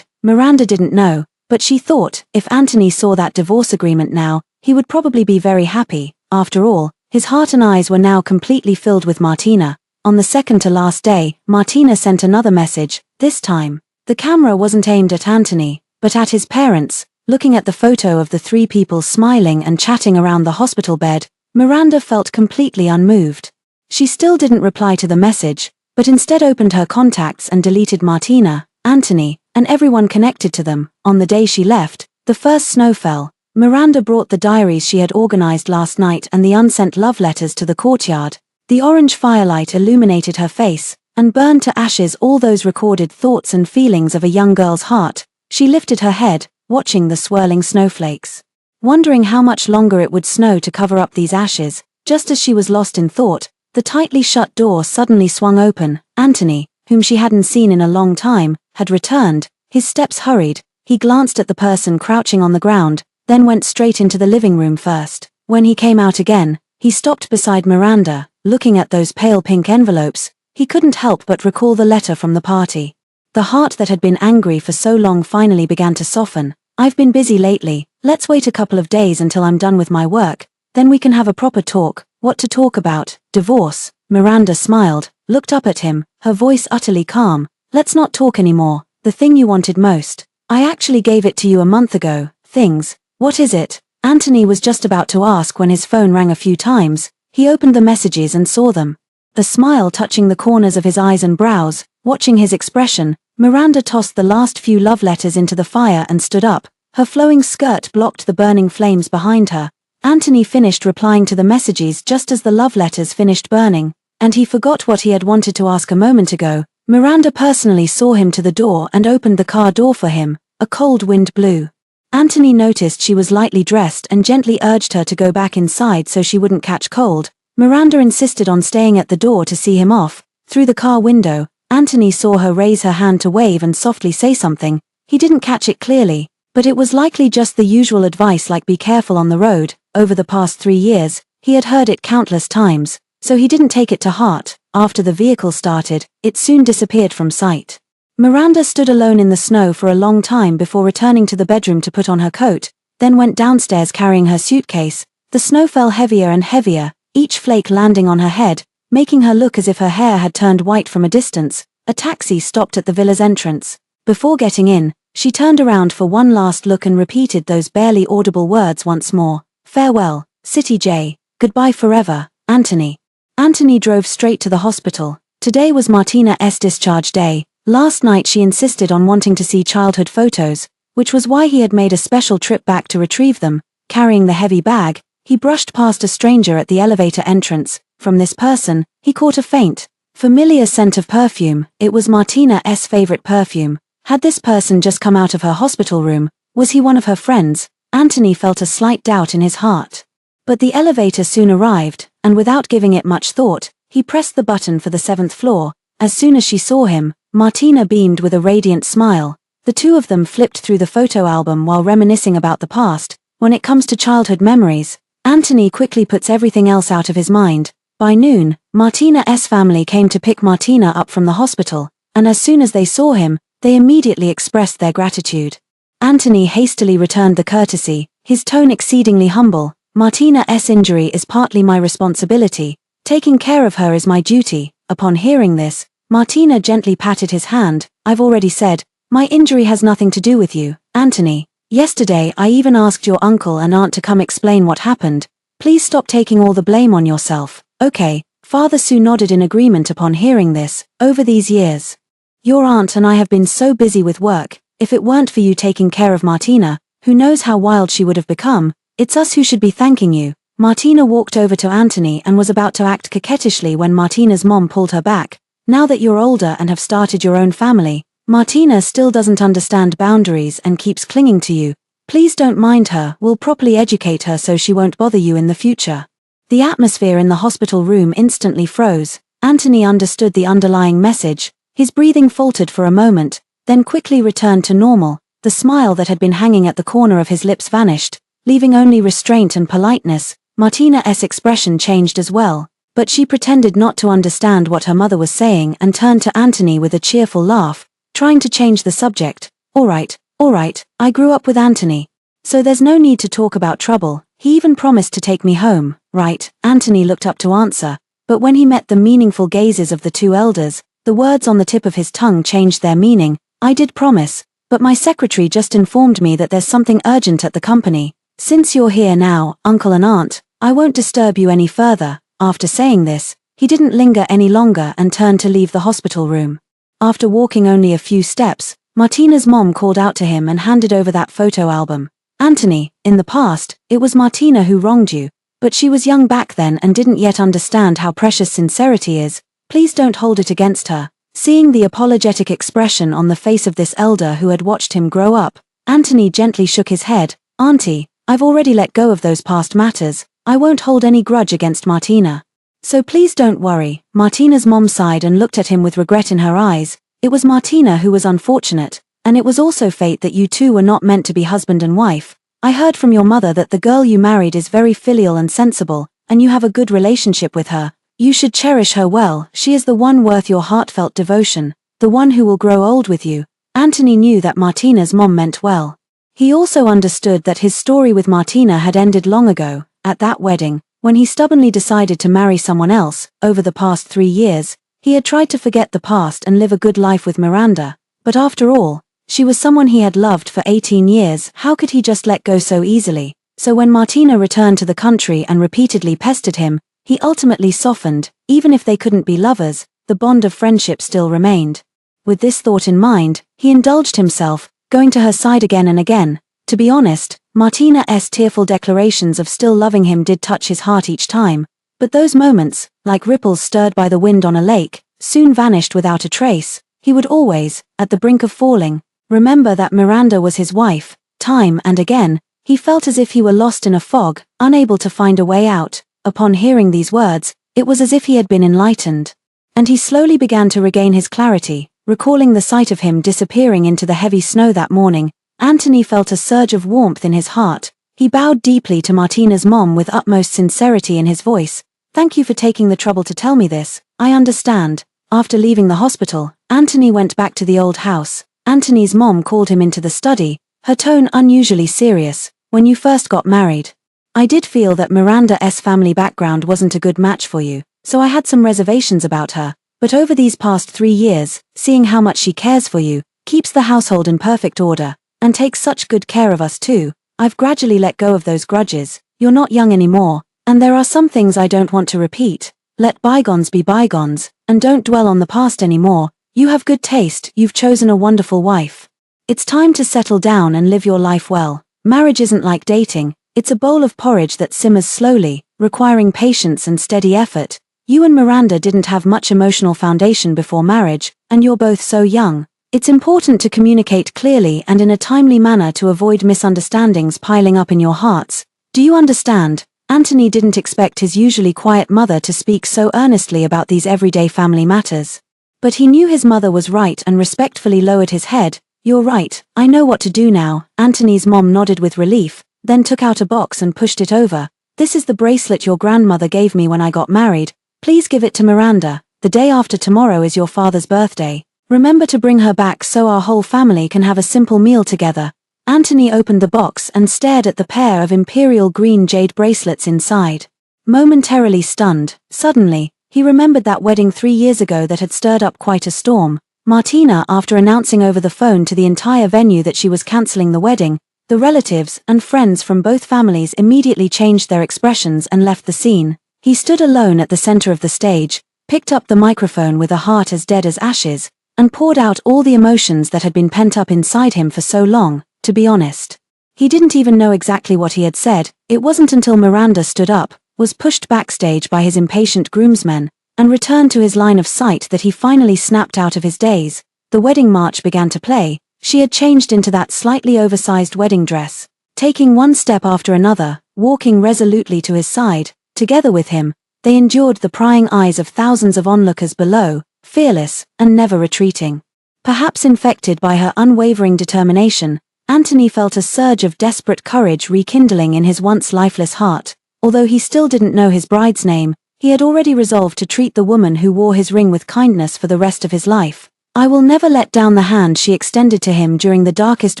Miranda didn't know, but she thought, if Anthony saw that divorce agreement now, he would probably be very happy. After all, his heart and eyes were now completely filled with Martina. On the 2nd to last day, Martina sent another message. This time, the camera wasn't aimed at Anthony, but at his parents. Looking at the photo of the three people smiling and chatting around the hospital bed, Miranda felt completely unmoved. She still didn't reply to the message, but instead opened her contacts and deleted Martina, Anthony, and everyone connected to them. On the day she left, the first snow fell. Miranda brought the diaries she had organized last night and the unsent love letters to the courtyard. The orange firelight illuminated her face, and burned to ashes all those recorded thoughts and feelings of a young girl's heart. She lifted her head, watching the swirling snowflakes, wondering how much longer it would snow to cover up these ashes. Just as she was lost in thought, the tightly shut door suddenly swung open. Anthony, whom she hadn't seen in a long time, had returned. His steps hurried. He glanced at the person crouching on the ground, then went straight into the living room first. When he came out again, he stopped beside Miranda, looking at those pale pink envelopes. he couldn't help but recall the letter from the party. The heart that had been angry for so long finally began to soften. I've been busy lately, let's wait a couple of days until I'm done with my work, then we can have a proper talk. What to talk about? Divorce. Miranda smiled, looked up at him, her voice utterly calm. Let's not talk anymore. The thing you wanted most. I actually gave it to you a month ago. Things. What is it? Anthony was just about to ask when his phone rang a few times. He opened the messages and saw them. A smile touching the corners of his eyes and brows. Watching his expression, Miranda tossed the last few love letters into the fire and stood up. Her flowing skirt blocked the burning flames behind her. Anthony finished replying to the messages just as the love letters finished burning, and he forgot what he had wanted to ask a moment ago. Miranda personally saw him to the door and opened the car door for him. A cold wind blew. Anthony noticed she was lightly dressed and gently urged her to go back inside so she wouldn't catch cold. Miranda insisted on staying at the door to see him off. Through the car window, Anthony saw her raise her hand to wave and softly say something. He didn't catch it clearly, but it was likely just the usual advice like be careful on the road. Over the past 3 years, he had heard it countless times, so he didn't take it to heart. After the vehicle started, it soon disappeared from sight. Miranda stood alone in the snow for a long time before returning to the bedroom to put on her coat, then went downstairs carrying her suitcase. The snow fell heavier and heavier, each flake landing on her head, making her look as if her hair had turned white from a distance. A taxi stopped at the villa's entrance. Before getting in, she turned around for one last look and repeated those barely audible words once more. Farewell, City J. Goodbye forever, Anthony. Anthony drove straight to the hospital. Today was Martina's discharge day. Last night she insisted on wanting to see childhood photos, which was why he had made a special trip back to retrieve them. Carrying the heavy bag, he brushed past a stranger at the elevator entrance. From this person, he caught a faint, familiar scent of perfume. It was Martina's favorite perfume. Had this person just come out of her hospital room? Was he one of her friends? Anthony felt a slight doubt in his heart. But the elevator soon arrived, and without giving it much thought, he pressed the button for the 7th floor. As soon as she saw him, Martina beamed with a radiant smile. The two of them flipped through the photo album while reminiscing about the past. When it comes to childhood memories, Anthony quickly puts everything else out of his mind. By noon, Martina's family came to pick Martina up from the hospital, and as soon as they saw him, they immediately expressed their gratitude. Anthony hastily returned the courtesy, his tone exceedingly humble. Martina's injury is partly my responsibility. Taking care of her is my duty. Upon hearing this, Martina gently patted his hand. I've already said, my injury has nothing to do with you, Anthony. Yesterday I even asked your uncle and aunt to come explain what happened. Please stop taking all the blame on yourself. Okay, Father Sue nodded in agreement upon hearing this. Over these years, your aunt and I have been so busy with work. If it weren't for you taking care of Martina, who knows how wild she would have become. It's us who should be thanking you. Martina walked over to Anthony and was about to act coquettishly when Martina's mom pulled her back. Now that you're older and have started your own family, Martina still doesn't understand boundaries and keeps clinging to you. Please don't mind her, we'll properly educate her so she won't bother you in the future. The atmosphere in the hospital room instantly froze. Anthony understood the underlying message. His breathing faltered for a moment, then quickly returned to normal. The smile that had been hanging at the corner of his lips vanished, leaving only restraint and politeness. Martina's expression changed as well, but she pretended not to understand what her mother was saying and turned to Anthony with a cheerful laugh, trying to change the subject. All right, I grew up with Anthony, so there's no need to talk about trouble. He even promised to take me home, right? Anthony looked up to answer, but when he met the meaningful gazes of the two elders, the words on the tip of his tongue changed their meaning. I did promise, but my secretary just informed me that there's something urgent at the company. Since you're here now, uncle and aunt, I won't disturb you any further. After saying this, he didn't linger any longer and turned to leave the hospital room. After walking only a few steps, Martina's mom called out to him and handed over that photo album. Anthony, in the past, it was Martina who wronged you, but she was young back then and didn't yet understand how precious sincerity is. Please don't hold it against her. Seeing the apologetic expression on the face of this elder who had watched him grow up, Anthony gently shook his head. Auntie, I've already let go of those past matters. I won't hold any grudge against Martina. So please don't worry. Martina's mom sighed and looked at him with regret in her eyes. It was Martina who was unfortunate, and it was also fate that you two were not meant to be husband and wife. I heard from your mother that the girl you married is very filial and sensible, and you have a good relationship with her. You should cherish her well, she is the one worth your heartfelt devotion, the one who will grow old with you. Anthony knew that Martina's mom meant well. He also understood that his story with Martina had ended long ago, at that wedding, when he stubbornly decided to marry someone else. Over the past 3 years, he had tried to forget the past and live a good life with Miranda, but after all, she was someone he had loved for 18 years. How could he just let go so easily? So when Martina returned to the country and repeatedly pestered him, he ultimately softened. Even if they couldn't be lovers, the bond of friendship still remained. With this thought in mind, he indulged himself, going to her side again and again. To be honest, Martina's tearful declarations of still loving him did touch his heart each time, but those moments, like ripples stirred by the wind on a lake, soon vanished without a trace. He would always, at the brink of falling, remember that Miranda was his wife. Time and again, he felt as if he were lost in a fog, unable to find a way out. Upon hearing these words, it was as if he had been enlightened. And he slowly began to regain his clarity, recalling the sight of him disappearing into the heavy snow that morning. Anthony felt a surge of warmth in his heart. He bowed deeply to Martina's mom with utmost sincerity in his voice. Thank you for taking the trouble to tell me this. I understand. After leaving the hospital, Anthony went back to the old house. Anthony's mom called him into the study, her tone unusually serious. When you first got married, I did feel that Miranda's family background wasn't a good match for you, so I had some reservations about her. But over these past 3 years, seeing how much she cares for you, keeps the household in perfect order, and takes such good care of us too, I've gradually let go of those grudges. You're not young anymore, and there are some things I don't want to repeat. Let bygones be bygones, and don't dwell on the past anymore. You have good taste, you've chosen a wonderful wife. It's time to settle down and live your life well. Marriage isn't like dating, it's a bowl of porridge that simmers slowly, requiring patience and steady effort. You and Miranda didn't have much emotional foundation before marriage, and you're both so young. It's important to communicate clearly and in a timely manner to avoid misunderstandings piling up in your hearts. Do you understand? Anthony didn't expect his usually quiet mother to speak so earnestly about these everyday family matters. But he knew his mother was right and respectfully lowered his head. You're right, I know what to do now. Anthony's mom nodded with relief, then took out a box and pushed it over. This is the bracelet your grandmother gave me when I got married. Please give it to Miranda. The day after tomorrow is your father's birthday. Remember to bring her back so our whole family can have a simple meal together. Anthony opened the box and stared at the pair of imperial green jade bracelets inside. Momentarily stunned, suddenly, he remembered that wedding 3 years ago that had stirred up quite a storm. Martina, after announcing over the phone to the entire venue that she was cancelling the wedding, the relatives and friends from both families immediately changed their expressions and left the scene. He stood alone at the center of the stage, picked up the microphone with a heart as dead as ashes, and poured out all the emotions that had been pent up inside him for so long. To be honest, he didn't even know exactly what he had said. It wasn't until Miranda stood up, was pushed backstage by his impatient groomsmen, and returned to his line of sight that he finally snapped out of his daze. The wedding march began to play. She had changed into that slightly oversized wedding dress, taking one step after another, walking resolutely to his side. Together with him, they endured the prying eyes of thousands of onlookers below, fearless and never retreating. Perhaps infected by her unwavering determination, Anthony felt a surge of desperate courage rekindling in his once lifeless heart. Although he still didn't know his bride's name, he had already resolved to treat the woman who wore his ring with kindness for the rest of his life. I will never let down the hand she extended to him during the darkest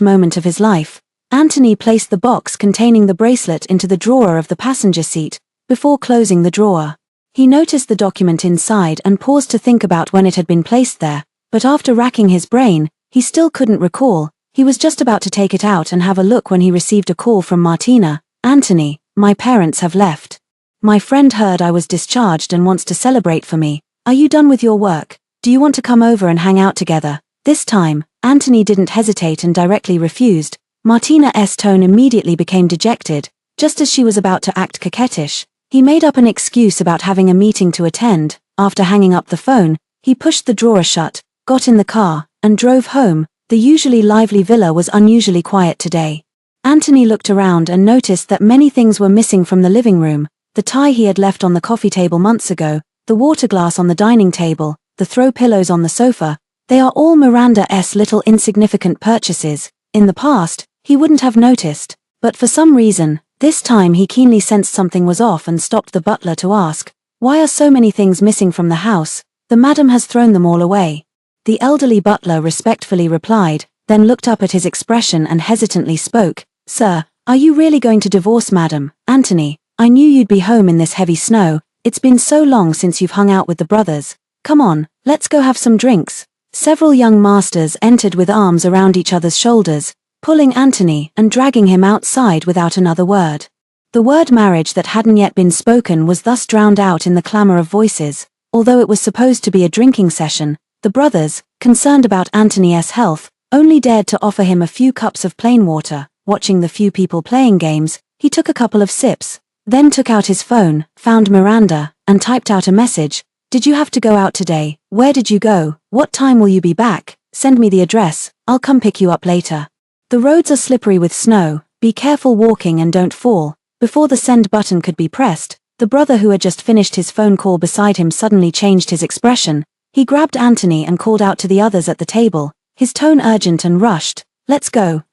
moment of his life. Anthony placed the box containing the bracelet into the drawer of the passenger seat. Before closing the drawer, he noticed the document inside and paused to think about when it had been placed there, but after racking his brain, he still couldn't recall. He was just about to take it out and have a look when he received a call from Martina. Anthony, my parents have left. My friend heard I was discharged and wants to celebrate for me. Are you done with your work? Do you want to come over and hang out together? This time, Anthony didn't hesitate and directly refused. Martina's tone immediately became dejected, just as she was about to act coquettish. He made up an excuse about having a meeting to attend. After hanging up the phone, he pushed the drawer shut, got in the car, and drove home. The usually lively villa was unusually quiet today. Anthony looked around and noticed that many things were missing from the living room. The tie he had left on the coffee table months ago, the water glass on the dining table, the throw pillows on the sofa, they are all Miranda's little insignificant purchases. In the past, he wouldn't have noticed, but for some reason, this time he keenly sensed something was off and stopped the butler to ask, Why are so many things missing from the house? The madam has thrown them all away. The elderly butler respectfully replied, then looked up at his expression and hesitantly spoke. Sir, are you really going to divorce Madam Anthony? I knew you'd be home in this heavy snow. It's been so long since you've hung out with the brothers. Come on, let's go have some drinks. Several young masters entered with arms around each other's shoulders, pulling Anthony and dragging him outside without another word. The word marriage that hadn't yet been spoken was thus drowned out in the clamor of voices. Although it was supposed to be a drinking session, the brothers, concerned about Anthony's health, only dared to offer him a few cups of plain water. Watching the few people playing games, he took a couple of sips, then took out his phone, found Miranda, and typed out a message. Did you have to go out today? Where did you go? What time will you be back? Send me the address, I'll come pick you up later. The roads are slippery with snow, be careful walking and don't fall. Before the send button could be pressed, the brother who had just finished his phone call beside him suddenly changed his expression. He grabbed Anthony and called out to the others at the table, his tone urgent and rushed. Let's go,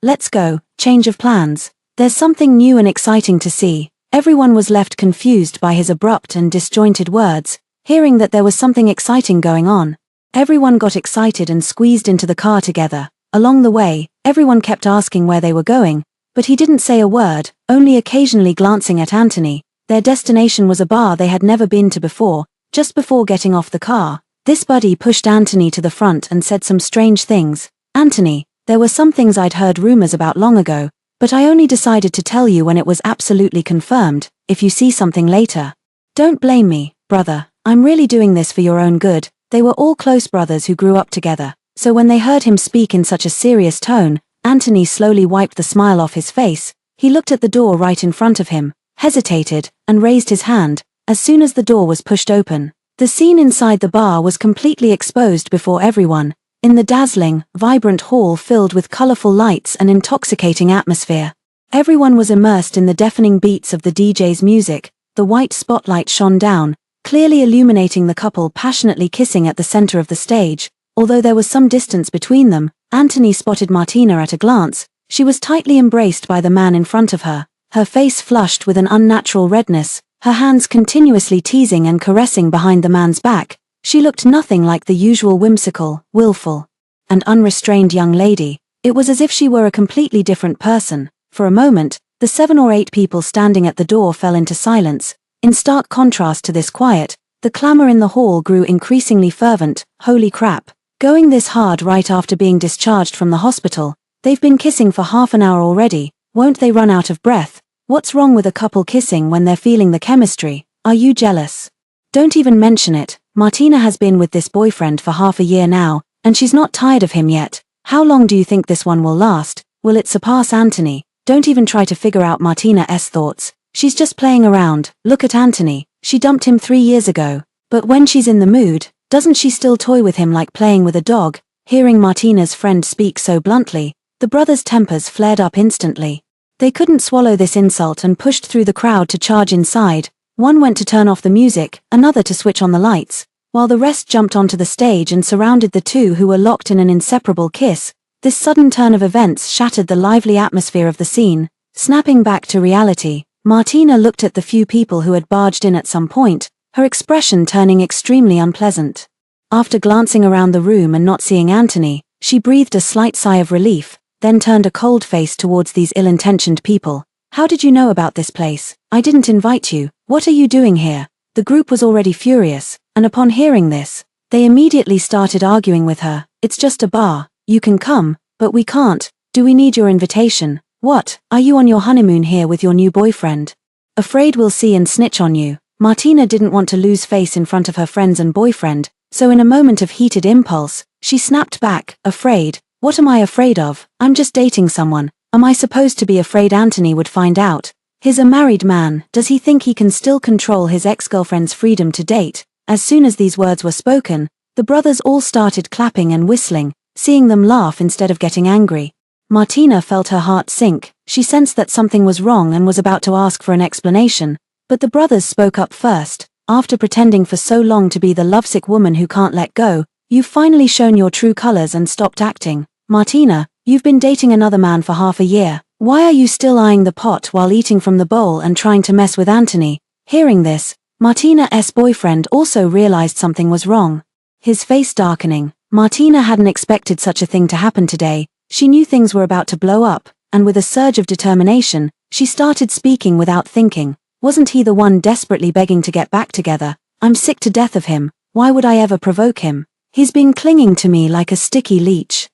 change of plans. There's something new and exciting to see. Everyone was left confused by his abrupt and disjointed words, hearing that there was something exciting going on. Everyone got excited and squeezed into the car together. Along the way, everyone kept asking where they were going, but he didn't say a word, only occasionally glancing at Anthony. Their destination was a bar they had never been to before. Just before getting off the car, this buddy pushed Anthony to the front and said some strange things. Anthony, there were some things I'd heard rumors about long ago, but I only decided to tell you when it was absolutely confirmed. If you see something later, don't blame me, brother. I'm really doing this for your own good. They were all close brothers who grew up together, so when they heard him speak in such a serious tone, Anthony slowly wiped the smile off his face. He looked at the door right in front of him, hesitated, and raised his hand. As soon as the door was pushed open, the scene inside the bar was completely exposed before everyone. In the dazzling, vibrant hall filled with colorful lights and intoxicating atmosphere, everyone was immersed in the deafening beats of the DJ's music. The white spotlight shone down, clearly illuminating the couple passionately kissing at the center of the stage. Although there was some distance between them, Anthony spotted Martina at a glance. She was tightly embraced by the man in front of her, her face flushed with an unnatural redness, her hands continuously teasing and caressing behind the man's back. She looked nothing like the usual whimsical, willful, and unrestrained young lady. It was as if she were a completely different person. For a moment, the 7 or 8 people standing at the door fell into silence. In stark contrast to this quiet, the clamor in the hall grew increasingly fervent. Holy crap. Going this hard right after being discharged from the hospital. They've been kissing for half an hour already. Won't they run out of breath? What's wrong with a couple kissing when they're feeling the chemistry? Are you jealous? Don't even mention it. Martina has been with this boyfriend for half a year now, and she's not tired of him yet. How long do you think this one will last? Will it surpass Anthony? Don't even try to figure out Martina's thoughts. She's just playing around. Look at Anthony. She dumped him 3 years ago. But when she's in the mood, doesn't she still toy with him like playing with a dog? Hearing Martina's friend speak so bluntly, the brothers' tempers flared up instantly. They couldn't swallow this insult and pushed through the crowd to charge inside. One went to turn off the music, another to switch on the lights, while the rest jumped onto the stage and surrounded the two who were locked in an inseparable kiss. This sudden turn of events shattered the lively atmosphere of the scene. Snapping back to reality, Martina looked at the few people who had barged in at some point, her expression turning extremely unpleasant. After glancing around the room and not seeing Anthony, she breathed a slight sigh of relief, then turned a cold face towards these ill-intentioned people. How did you know about this place? I didn't invite you. What are you doing here? The group was already furious, and upon hearing this, they immediately started arguing with her. It's just a bar. You can come, but we can't. Do we need your invitation? What, are you on your honeymoon here with your new boyfriend? Afraid we'll see and snitch on you. Martina didn't want to lose face in front of her friends and boyfriend, so in a moment of heated impulse, she snapped back. Afraid? What am I afraid of? I'm just dating someone. Am I supposed to be afraid Anthony would find out? He's a married man. Does he think he can still control his ex-girlfriend's freedom to date? As soon as these words were spoken, the brothers all started clapping and whistling, seeing them laugh instead of getting angry. Martina felt her heart sink. She sensed that something was wrong and was about to ask for an explanation, but the brothers spoke up first. After pretending for so long to be the lovesick woman who can't let go, you've finally shown your true colors and stopped acting. Martina, you've been dating another man for half a year. Why are you still eyeing the pot while eating from the bowl and trying to mess with Anthony? Hearing this, Martina's boyfriend also realized something was wrong. His face darkening. Martina hadn't expected such a thing to happen today. She knew things were about to blow up, and with a surge of determination, she started speaking without thinking. Wasn't he the one desperately begging to get back together? I'm sick to death of him. Why would I ever provoke him? He's been clinging to me like a sticky leech.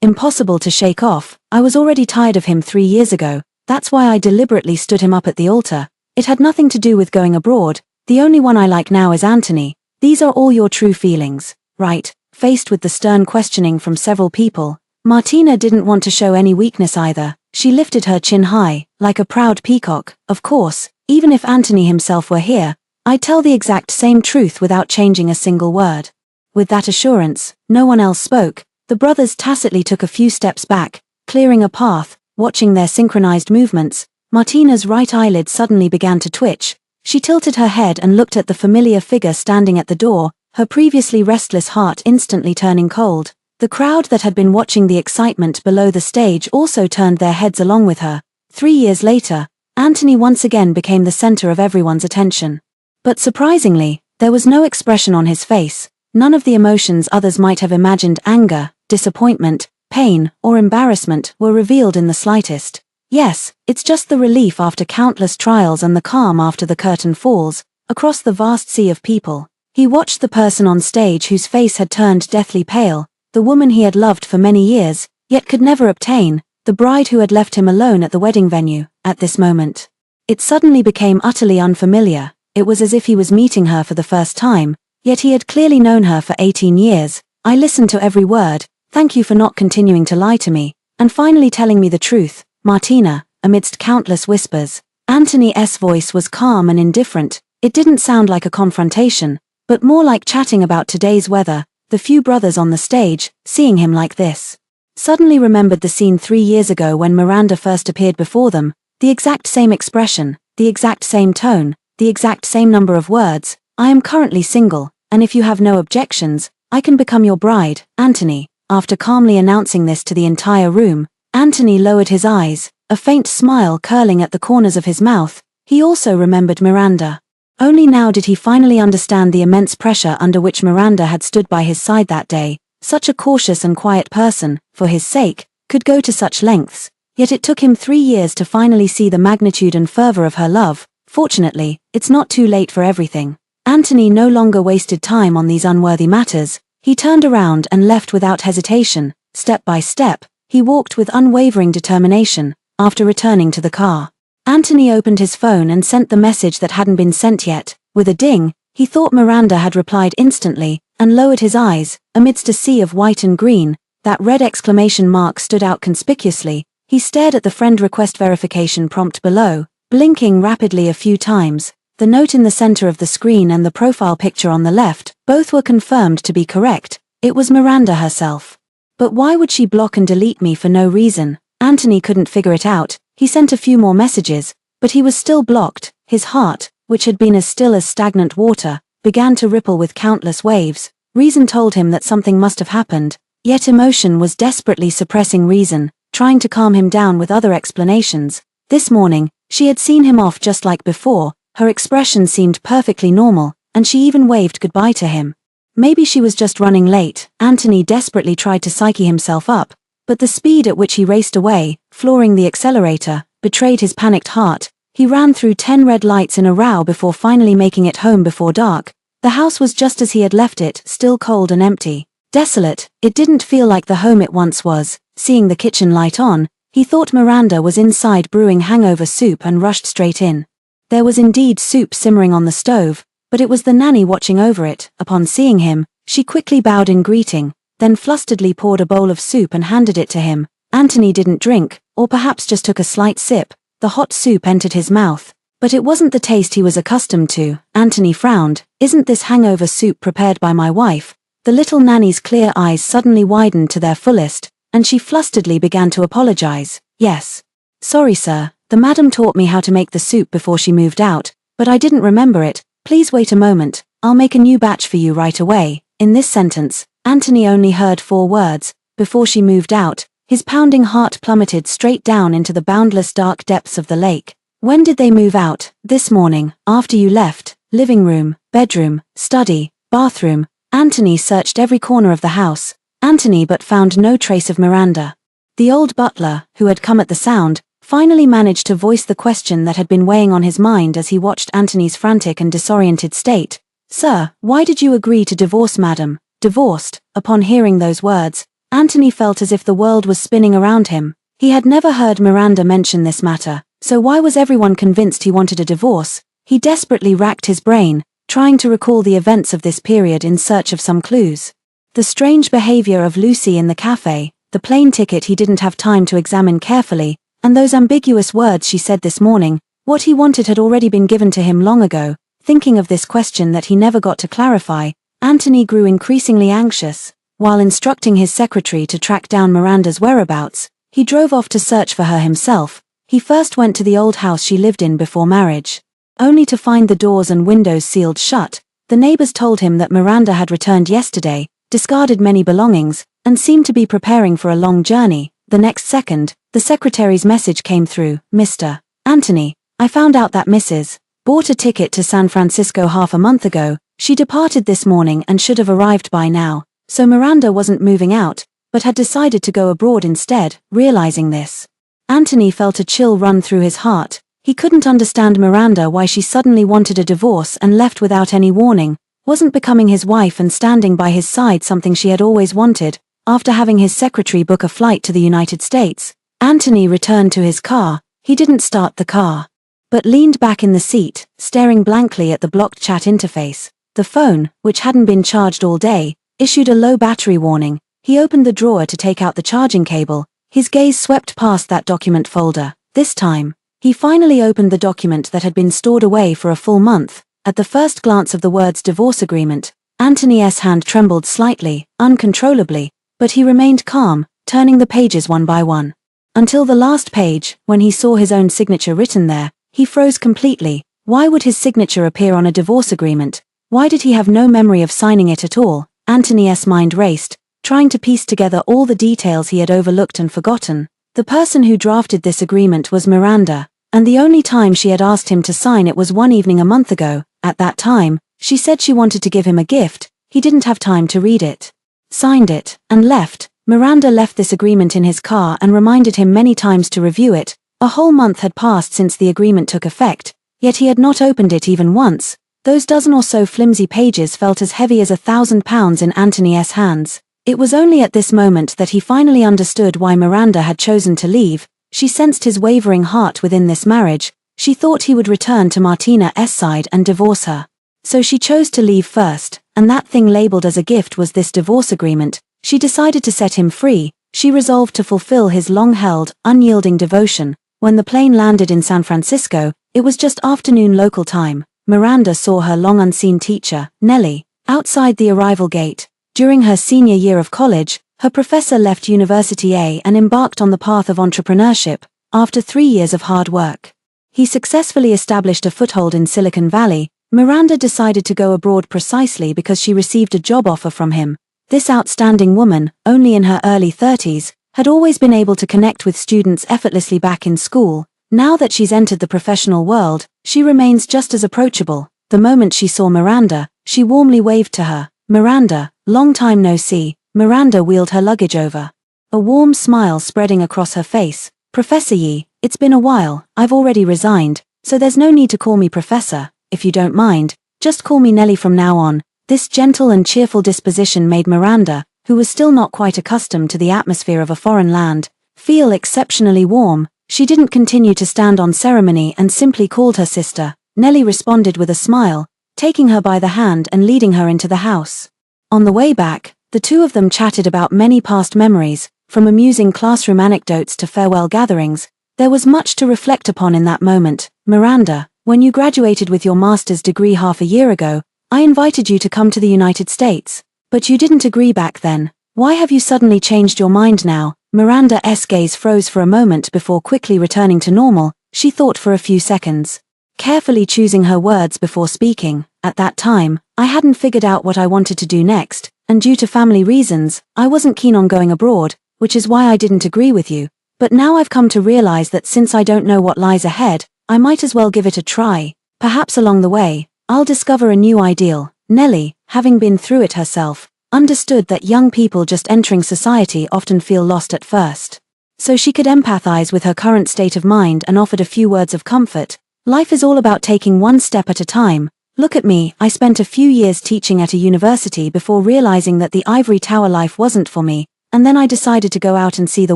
Impossible to shake off. I was already tired of him 3 years ago. That's why I deliberately stood him up at the altar. It had nothing to do with going abroad. The only one I like now is Anthony. These are all your true feelings, right? Faced with the stern questioning from several people, Martina didn't want to show any weakness either. She lifted her chin high, like a proud peacock. Of course, even if Anthony himself were here, I'd tell the exact same truth without changing a single word. With that assurance, no one else spoke. The brothers tacitly took a few steps back, clearing a path. Watching their synchronized movements, Martina's right eyelid suddenly began to twitch. She tilted her head and looked at the familiar figure standing at the door, her previously restless heart instantly turning cold. The crowd that had been watching the excitement below the stage also turned their heads along with her. 3 years later, Anthony once again became the center of everyone's attention. But surprisingly, there was no expression on his face, none of the emotions others might have imagined. Anger, disappointment, pain, or embarrassment were revealed in the slightest. Yes, it's just the relief after countless trials and the calm after the curtain falls. Across the vast sea of people, he watched the person on stage whose face had turned deathly pale, the woman he had loved for many years, yet could never obtain, the bride who had left him alone at the wedding venue. At this moment, it suddenly became utterly unfamiliar. It was as if he was meeting her for the first time, yet he had clearly known her for 18 years. I listened to every word. Thank you for not continuing to lie to me, and finally telling me the truth, Martina. Amidst countless whispers, Anthony's voice was calm and indifferent. It didn't sound like a confrontation, but more like chatting about today's weather. The few brothers on the stage, seeing him like this, suddenly remembered the scene 3 years ago when Miranda first appeared before them. The exact same expression, the exact same tone, the exact same number of words. I am currently single, and if you have no objections, I can become your bride, Anthony. After calmly announcing this to the entire room, Anthony lowered his eyes, a faint smile curling at the corners of his mouth. He also remembered Miranda. Only now did he finally understand the immense pressure under which Miranda had stood by his side that day. Such a cautious and quiet person, for his sake, could go to such lengths. Yet it took him 3 years to finally see the magnitude and fervor of her love. Fortunately, it's not too late for everything. Anthony no longer wasted time on these unworthy matters. He turned around and left without hesitation. Step by step, he walked with unwavering determination. After returning to the car, Anthony opened his phone and sent the message that hadn't been sent yet. With a ding, he thought Miranda had replied instantly, and lowered his eyes. Amidst a sea of white and green, that red exclamation mark stood out conspicuously. He stared at the friend request verification prompt below, blinking rapidly a few times. The note in the center of the screen and the profile picture on the left, both were confirmed to be correct. It was Miranda herself. But why would she block and delete me for no reason? Anthony couldn't figure it out. He sent a few more messages, but he was still blocked. His heart, which had been as still as stagnant water, began to ripple with countless waves. Reason told him that something must have happened, yet emotion was desperately suppressing reason, trying to calm him down with other explanations. This morning, she had seen him off just like before. Her expression seemed perfectly normal, and she even waved goodbye to him. Maybe she was just running late. Anthony desperately tried to psyche himself up, but the speed at which he raced away, flooring the accelerator, betrayed his panicked heart. He ran through 10 red lights in a row before finally making it home before dark. The house was just as he had left it, still cold and empty. Desolate, it didn't feel like the home it once was. Seeing the kitchen light on, he thought Miranda was inside brewing hangover soup and rushed straight in. There was indeed soup simmering on the stove, but it was the nanny watching over it. Upon seeing him, she quickly bowed in greeting, then flusteredly poured a bowl of soup and handed it to him. Anthony didn't drink, or perhaps just took a slight sip. The hot soup entered his mouth, but it wasn't the taste he was accustomed to. Anthony frowned. Isn't this hangover soup prepared by my wife? The little nanny's clear eyes suddenly widened to their fullest, and she flusteredly began to apologize. Yes. Sorry, sir. The madam taught me how to make the soup before she moved out, but I didn't remember it. Please wait a moment. I'll make a new batch for you right away. In this sentence, Anthony only heard 4 words. Before she moved out, his pounding heart plummeted straight down into the boundless dark depths of the lake. When did they move out? This morning, after you left. living room, bedroom, study, bathroom. Anthony searched every corner of the house, but found no trace of Miranda. The old butler, who had come at the sound, finally managed to voice the question that had been weighing on his mind as he watched Anthony's frantic and disoriented state. "Sir, why did you agree to divorce, madam?" Divorced. Upon hearing those words, Anthony felt as if the world was spinning around him. He had never heard Miranda mention this matter, so why was everyone convinced he wanted a divorce? He desperately racked his brain, trying to recall the events of this period in search of some clues. The strange behavior of Lucy in the cafe, the plane ticket he didn't have time to examine carefully, and those ambiguous words she said this morning. What he wanted had already been given to him long ago. Thinking of this question that he never got to clarify, Anthony grew increasingly anxious. While instructing his secretary to track down Miranda's whereabouts, he drove off to search for her himself. He first went to the old house she lived in before marriage, only to find the doors and windows sealed shut. The neighbors told him that Miranda had returned yesterday, discarded many belongings, and seemed to be preparing for a long journey. The next second, the secretary's message came through. "Mr. Anthony, I found out that Mrs. bought a ticket to San Francisco half a month ago. She departed this morning and should have arrived by now. So Miranda wasn't moving out, but had decided to go abroad instead." Realizing this, Anthony felt a chill run through his heart. He couldn't understand Miranda, why she suddenly wanted a divorce and left without any warning. Wasn't becoming his wife and standing by his side something she had always wanted? After having his secretary book a flight to the United States, Anthony returned to his car. He didn't start the car, but leaned back in the seat, staring blankly at the blocked chat interface. The phone, which hadn't been charged all day, issued a low battery warning. He opened the drawer to take out the charging cable. His gaze swept past that document folder. This time, he finally opened the document that had been stored away for a full month. At the first glance of the words divorce agreement, Anthony's hand trembled slightly, uncontrollably, but he remained calm, turning the pages one by one. Until the last page, when he saw his own signature written there, he froze completely. Why would his signature appear on a divorce agreement? Why did he have no memory of signing it at all? Anthony's mind raced, trying to piece together all the details he had overlooked and forgotten. The person who drafted this agreement was Miranda, and the only time she had asked him to sign it was one evening a month ago. At that time, she said she wanted to give him a gift. He didn't have time to read it, signed it, and left. Miranda left this agreement in his car and reminded him many times to review it. A whole month had passed since the agreement took effect, yet he had not opened it even once. Those dozen or so flimsy pages felt as heavy as 1,000 pounds in Anthony's hands. It was only at this moment that he finally understood why Miranda had chosen to leave. She sensed his wavering heart within this marriage. She thought he would return to Martina's side and divorce her. So she chose to leave first, and that thing labeled as a gift was this divorce agreement. She decided to set him free. She resolved to fulfill his long-held, unyielding devotion. When the plane landed in San Francisco, it was just afternoon local time. Miranda saw her long-unseen teacher, Nellie, outside the arrival gate. During her senior year of college, her professor left University A and embarked on the path of entrepreneurship. After 3 years of hard work, he successfully established a foothold in Silicon Valley. Miranda decided to go abroad precisely because she received a job offer from him. This outstanding woman, only in her early 30s, had always been able to connect with students effortlessly back in school. Now that she's entered the professional world, she remains just as approachable. The moment she saw Miranda, she warmly waved to her. "Miranda, long time no see." Miranda wheeled her luggage over, a warm smile spreading across her face. "Professor Yi, it's been a while. I've already resigned, so there's no need to call me Professor. If you don't mind, just call me Nellie from now on." This gentle and cheerful disposition made Miranda, who was still not quite accustomed to the atmosphere of a foreign land, feel exceptionally warm. She didn't continue to stand on ceremony and simply called her sister. Nellie responded with a smile, taking her by the hand and leading her into the house. On the way back, the two of them chatted about many past memories, from amusing classroom anecdotes to farewell gatherings. There was much to reflect upon in that moment. "Miranda, when you graduated with your master's degree half a year ago, I invited you to come to the United States. But you didn't agree back then. Why have you suddenly changed your mind now?" Miranda's gaze froze for a moment before quickly returning to normal. She thought for a few seconds, carefully choosing her words before speaking. "At that time, I hadn't figured out what I wanted to do next, and due to family reasons, I wasn't keen on going abroad, which is why I didn't agree with you. But now I've come to realize that since I don't know what lies ahead, I might as well give it a try. Perhaps along the way, I'll discover a new ideal. Nellie, having been through it herself, understood that young people just entering society often feel lost at first. So she could empathize with her current state of mind and offered a few words of comfort. Life is all about taking one step at a time. Look at me, I spent a few years teaching at a university before realizing that the ivory tower life wasn't for me, and then I decided to go out and see the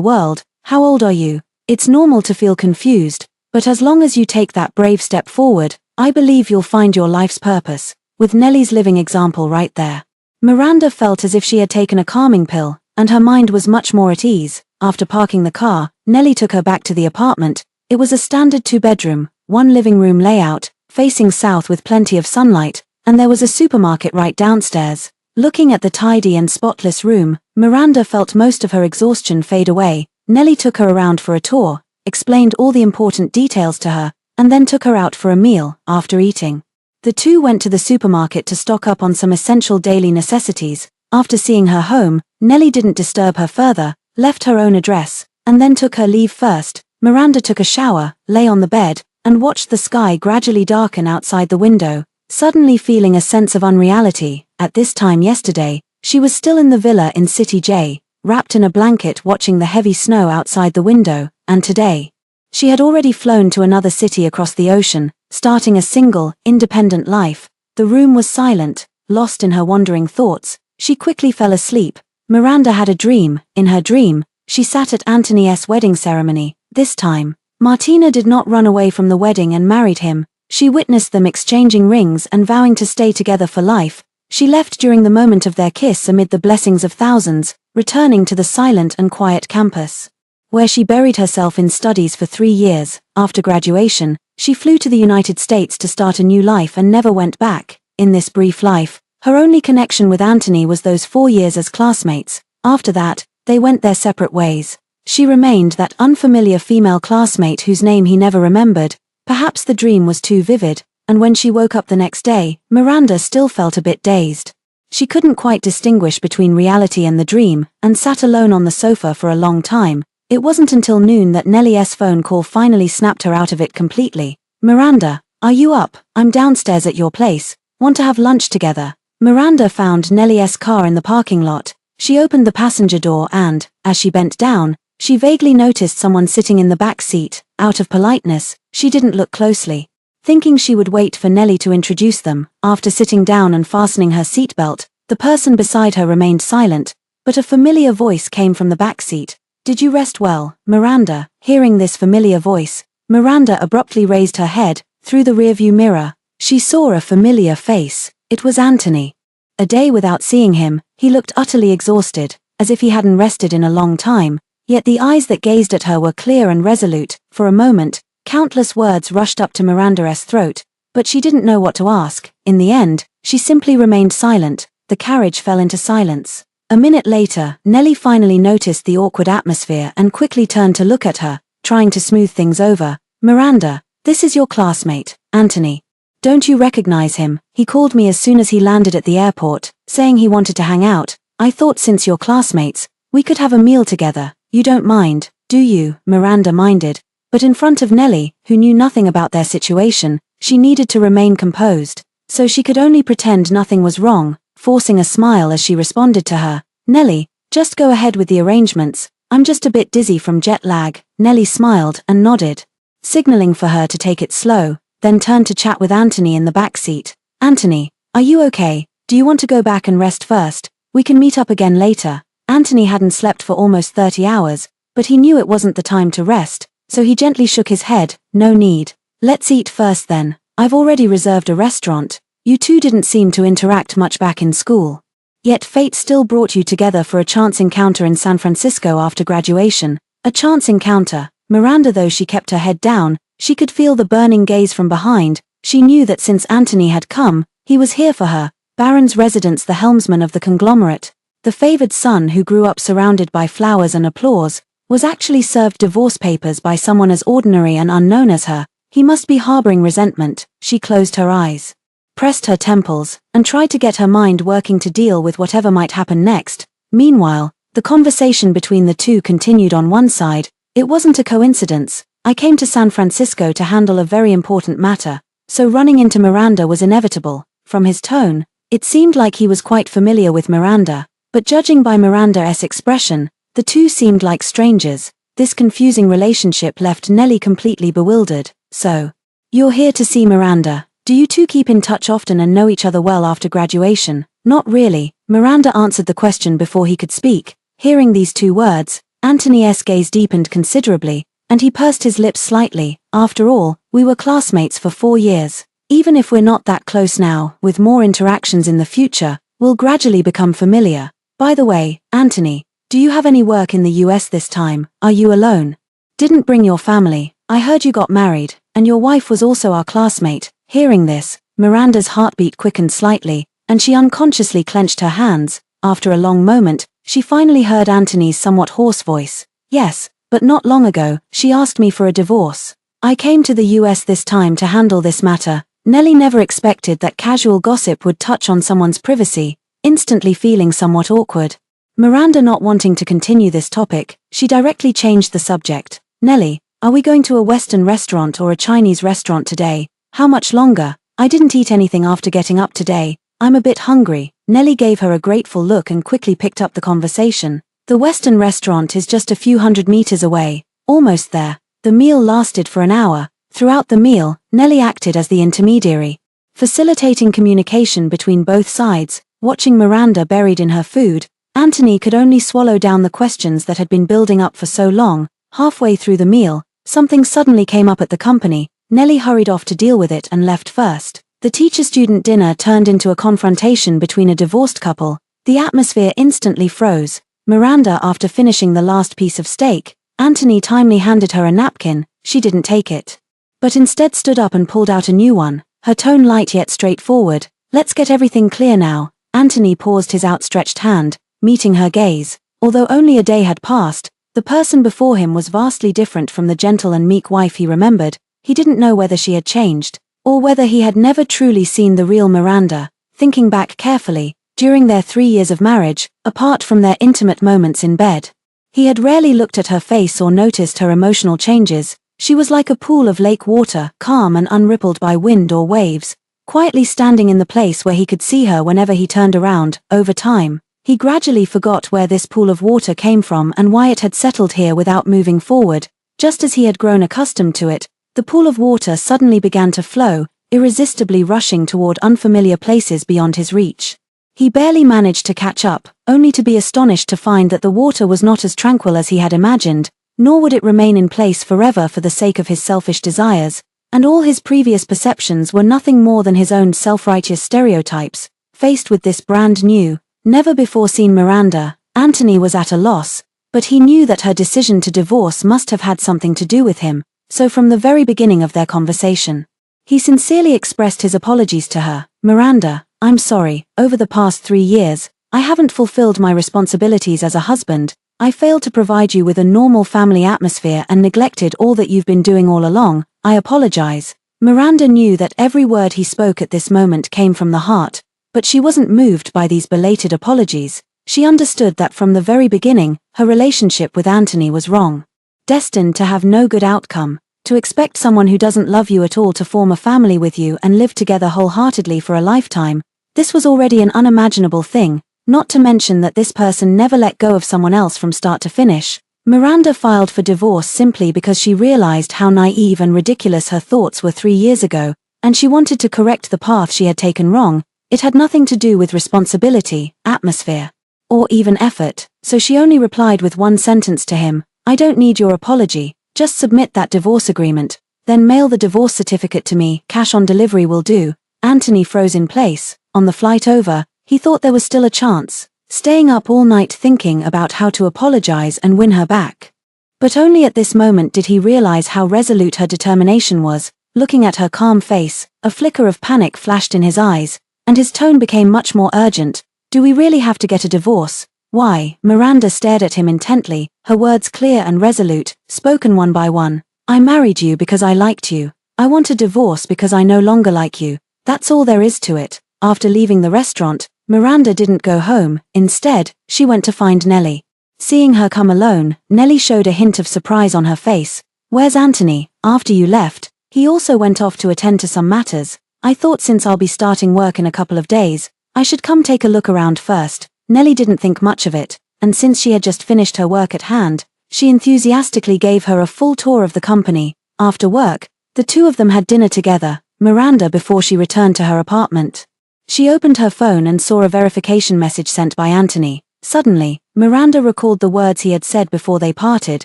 world. How old are you? It's normal to feel confused, but as long as you take that brave step forward, I believe you'll find your life's purpose, with Nellie's living example right there. Miranda felt as if she had taken a calming pill, and her mind was much more at ease. After parking the car, Nellie took her back to the apartment. It was a standard 2-bedroom, 1 living room layout, facing south with plenty of sunlight, and there was a supermarket right downstairs. Looking at the tidy and spotless room, Miranda felt most of her exhaustion fade away. Nellie took her around for a tour, explained all the important details to her, and then took her out for a meal. After eating, the two went to the supermarket to stock up on some essential daily necessities. After seeing her home, Nellie didn't disturb her further, left her own address, and then took her leave first. Miranda took a shower, lay on the bed, and watched the sky gradually darken outside the window, suddenly feeling a sense of unreality. At this time yesterday, she was still in the villa in City J, wrapped in a blanket watching the heavy snow outside the window, and today, she had already flown to another city across the ocean, starting a single, independent life. The room was silent, lost in her wandering thoughts. She quickly fell asleep. Miranda had a dream. In her dream, she sat at Anthony's wedding ceremony. This time, Martina did not run away from the wedding and married him. She witnessed them exchanging rings and vowing to stay together for life. She left during the moment of their kiss amid the blessings of thousands, returning to the silent and quiet campus, where she buried herself in studies for 3 years. After graduation, she flew to the United States to start a new life and never went back. In this brief life, her only connection with Anthony was those 4 years as classmates. After that, they went their separate ways. She remained that unfamiliar female classmate whose name he never remembered. Perhaps the dream was too vivid, and when she woke up the next day, Miranda still felt a bit dazed. She couldn't quite distinguish between reality and the dream, and sat alone on the sofa for a long time. It wasn't until noon that Nellie's phone call finally snapped her out of it completely. Miranda, are you up? I'm downstairs at your place. Want to have lunch together? Miranda found Nellie's car in the parking lot. She opened the passenger door and, as she bent down, she vaguely noticed someone sitting in the back seat. Out of politeness, she didn't look closely, thinking she would wait for Nellie to introduce them. After sitting down and fastening her seatbelt, the person beside her remained silent, but a familiar voice came from the back seat. Did you rest well, Miranda? Hearing this familiar voice, Miranda abruptly raised her head. Through the rearview mirror, she saw a familiar face. It was Anthony. A day without seeing him, he looked utterly exhausted, as if he hadn't rested in a long time, yet the eyes that gazed at her were clear and resolute. For a moment, countless words rushed up to Miranda's throat, but she didn't know what to ask. In the end, she simply remained silent. The carriage fell into silence. A minute later, Nellie finally noticed the awkward atmosphere and quickly turned to look at her, trying to smooth things over. Miranda, this is your classmate, Anthony. Don't you recognize him? He called me as soon as he landed at the airport, saying he wanted to hang out. I thought since you're classmates, we could have a meal together. You don't mind, do you? Miranda minded, but in front of Nellie, who knew nothing about their situation, she needed to remain composed, so she could only pretend nothing was wrong, forcing a smile as she responded to her. Nellie, just go ahead with the arrangements. I'm just a bit dizzy from jet lag. Nellie smiled and nodded, signaling for her to take it slow, then turned to chat with Anthony in the back seat. Anthony, are you okay? Do you want to go back and rest first? We can meet up again later. Anthony hadn't slept for almost 30 hours, but he knew it wasn't the time to rest, so he gently shook his head. No need. Let's eat first then. I've already reserved a restaurant. You two didn't seem to interact much back in school. Yet fate still brought you together for a chance encounter in San Francisco after graduation. A chance encounter. Miranda, though she kept her head down, she could feel the burning gaze from behind. She knew that since Anthony had come, he was here for her. Baron's residence, the helmsman of the conglomerate, the favored son who grew up surrounded by flowers and applause, was actually served divorce papers by someone as ordinary and unknown as her. He must be harboring resentment. She closed her eyes, pressed her temples, and tried to get her mind working to deal with whatever might happen next. Meanwhile, the conversation between the two continued. On one side, it wasn't a coincidence. I came to San Francisco to handle a very important matter. so running into Miranda was inevitable. From his tone, it seemed like he was quite familiar with Miranda, but judging by Miranda's expression, the two seemed like strangers. This confusing relationship left Nelly completely bewildered. So, you're here to see Miranda. Do you two keep in touch often and know each other well after graduation? Not really. Miranda answered the question before he could speak. Hearing these two words, Anthony's gaze deepened considerably, and he pursed his lips slightly. After all, we were classmates for 4 years. Even if we're not that close now, with more interactions in the future, we'll gradually become familiar. By the way, Anthony, do you have any work in the US this time? Are you alone? Didn't bring your family. I heard you got married, and your wife was also our classmate. Hearing this, Miranda's heartbeat quickened slightly, and she unconsciously clenched her hands. After a long moment, she finally heard Anthony's somewhat hoarse voice. Yes, but not long ago, she asked me for a divorce. I came to the US this time to handle this matter. Nelly never expected that casual gossip would touch on someone's privacy, instantly feeling somewhat awkward. Miranda not wanting to continue this topic, she directly changed the subject. Nelly, are we going to a Western restaurant or a Chinese restaurant today? How much longer? I didn't eat anything after getting up today. I'm a bit hungry. Nelly gave her a grateful look and quickly picked up the conversation. The Western restaurant is just a few hundred meters away. Almost there. The meal lasted for an hour. Throughout the meal, Nelly acted as the intermediary, facilitating communication between both sides. Watching Miranda buried in her food, Anthony could only swallow down the questions that had been building up for so long. Halfway through the meal, something suddenly came up at the company. Nelly hurried off to deal with it and left first. The teacher-student dinner turned into a confrontation between a divorced couple. The atmosphere instantly froze. Miranda, after finishing the last piece of steak, Anthony timely handed her a napkin. She didn't take it, but instead stood up and pulled out a new one, her tone light yet straightforward. Let's get everything clear now. Anthony paused, his outstretched hand, meeting her gaze. Although only a day had passed, the person before him was vastly different from the gentle and meek wife he remembered. He didn't know whether she had changed, or whether he had never truly seen the real Miranda. Thinking back carefully, during their 3 years of marriage, apart from their intimate moments in bed, he had rarely looked at her face or noticed her emotional changes. She was like a pool of lake water, calm and unrippled by wind or waves, quietly standing in the place where he could see her whenever he turned around. Over time, he gradually forgot where this pool of water came from and why it had settled here without moving forward. Just as he had grown accustomed to it, the pool of water suddenly began to flow, irresistibly rushing toward unfamiliar places beyond his reach. He barely managed to catch up, only to be astonished to find that the water was not as tranquil as he had imagined, nor would it remain in place forever for the sake of his selfish desires, and all his previous perceptions were nothing more than his own self-righteous stereotypes. Faced with this brand new, never-before-seen Miranda, Anthony was at a loss, but he knew that her decision to divorce must have had something to do with him, so from the very beginning of their conversation, he sincerely expressed his apologies to her. Miranda, I'm sorry, over the past 3 years, I haven't fulfilled my responsibilities as a husband. I failed to provide you with a normal family atmosphere and neglected all that you've been doing all along. I apologize. Miranda knew that every word he spoke at this moment came from the heart, but she wasn't moved by these belated apologies. She understood that from the very beginning, her relationship with Anthony was wrong, destined to have no good outcome. To expect someone who doesn't love you at all to form a family with you and live together wholeheartedly for a lifetime, this was already an unimaginable thing, not to mention that this person never let go of someone else from start to finish. Miranda filed for divorce simply because she realized how naive and ridiculous her thoughts were 3 years ago, and she wanted to correct the path she had taken wrong. It had nothing to do with responsibility, atmosphere, or even effort, so she only replied with one sentence to him: I don't need your apology. Just submit that divorce agreement, then mail the divorce certificate to me. Cash on delivery will do. Anthony froze in place. On the flight over, he thought there was still a chance, staying up all night thinking about how to apologize and win her back. But only at this moment did he realize how resolute her determination was. Looking at her calm face, a flicker of panic flashed in his eyes, and his tone became much more urgent. Do we really have to get a divorce? Why? Miranda stared at him intently, her words clear and resolute, spoken one by one. I married you because I liked you. I want a divorce because I no longer like you. That's all there is to it. After leaving the restaurant, Miranda didn't go home. Instead, she went to find Nelly. Seeing her come alone, Nelly showed a hint of surprise on her face. Where's Anthony? After you left, He also went off to attend to some matters. I thought since I'll be starting work in a couple of days, I should come take a look around first. Nellie didn't think much of it, and since she had just finished her work at hand, she enthusiastically gave her a full tour of the company. After work, the two of them had dinner together, Miranda before she returned to her apartment. She opened her phone and saw a verification message sent by Anthony. Suddenly, Miranda recalled the words he had said before they parted.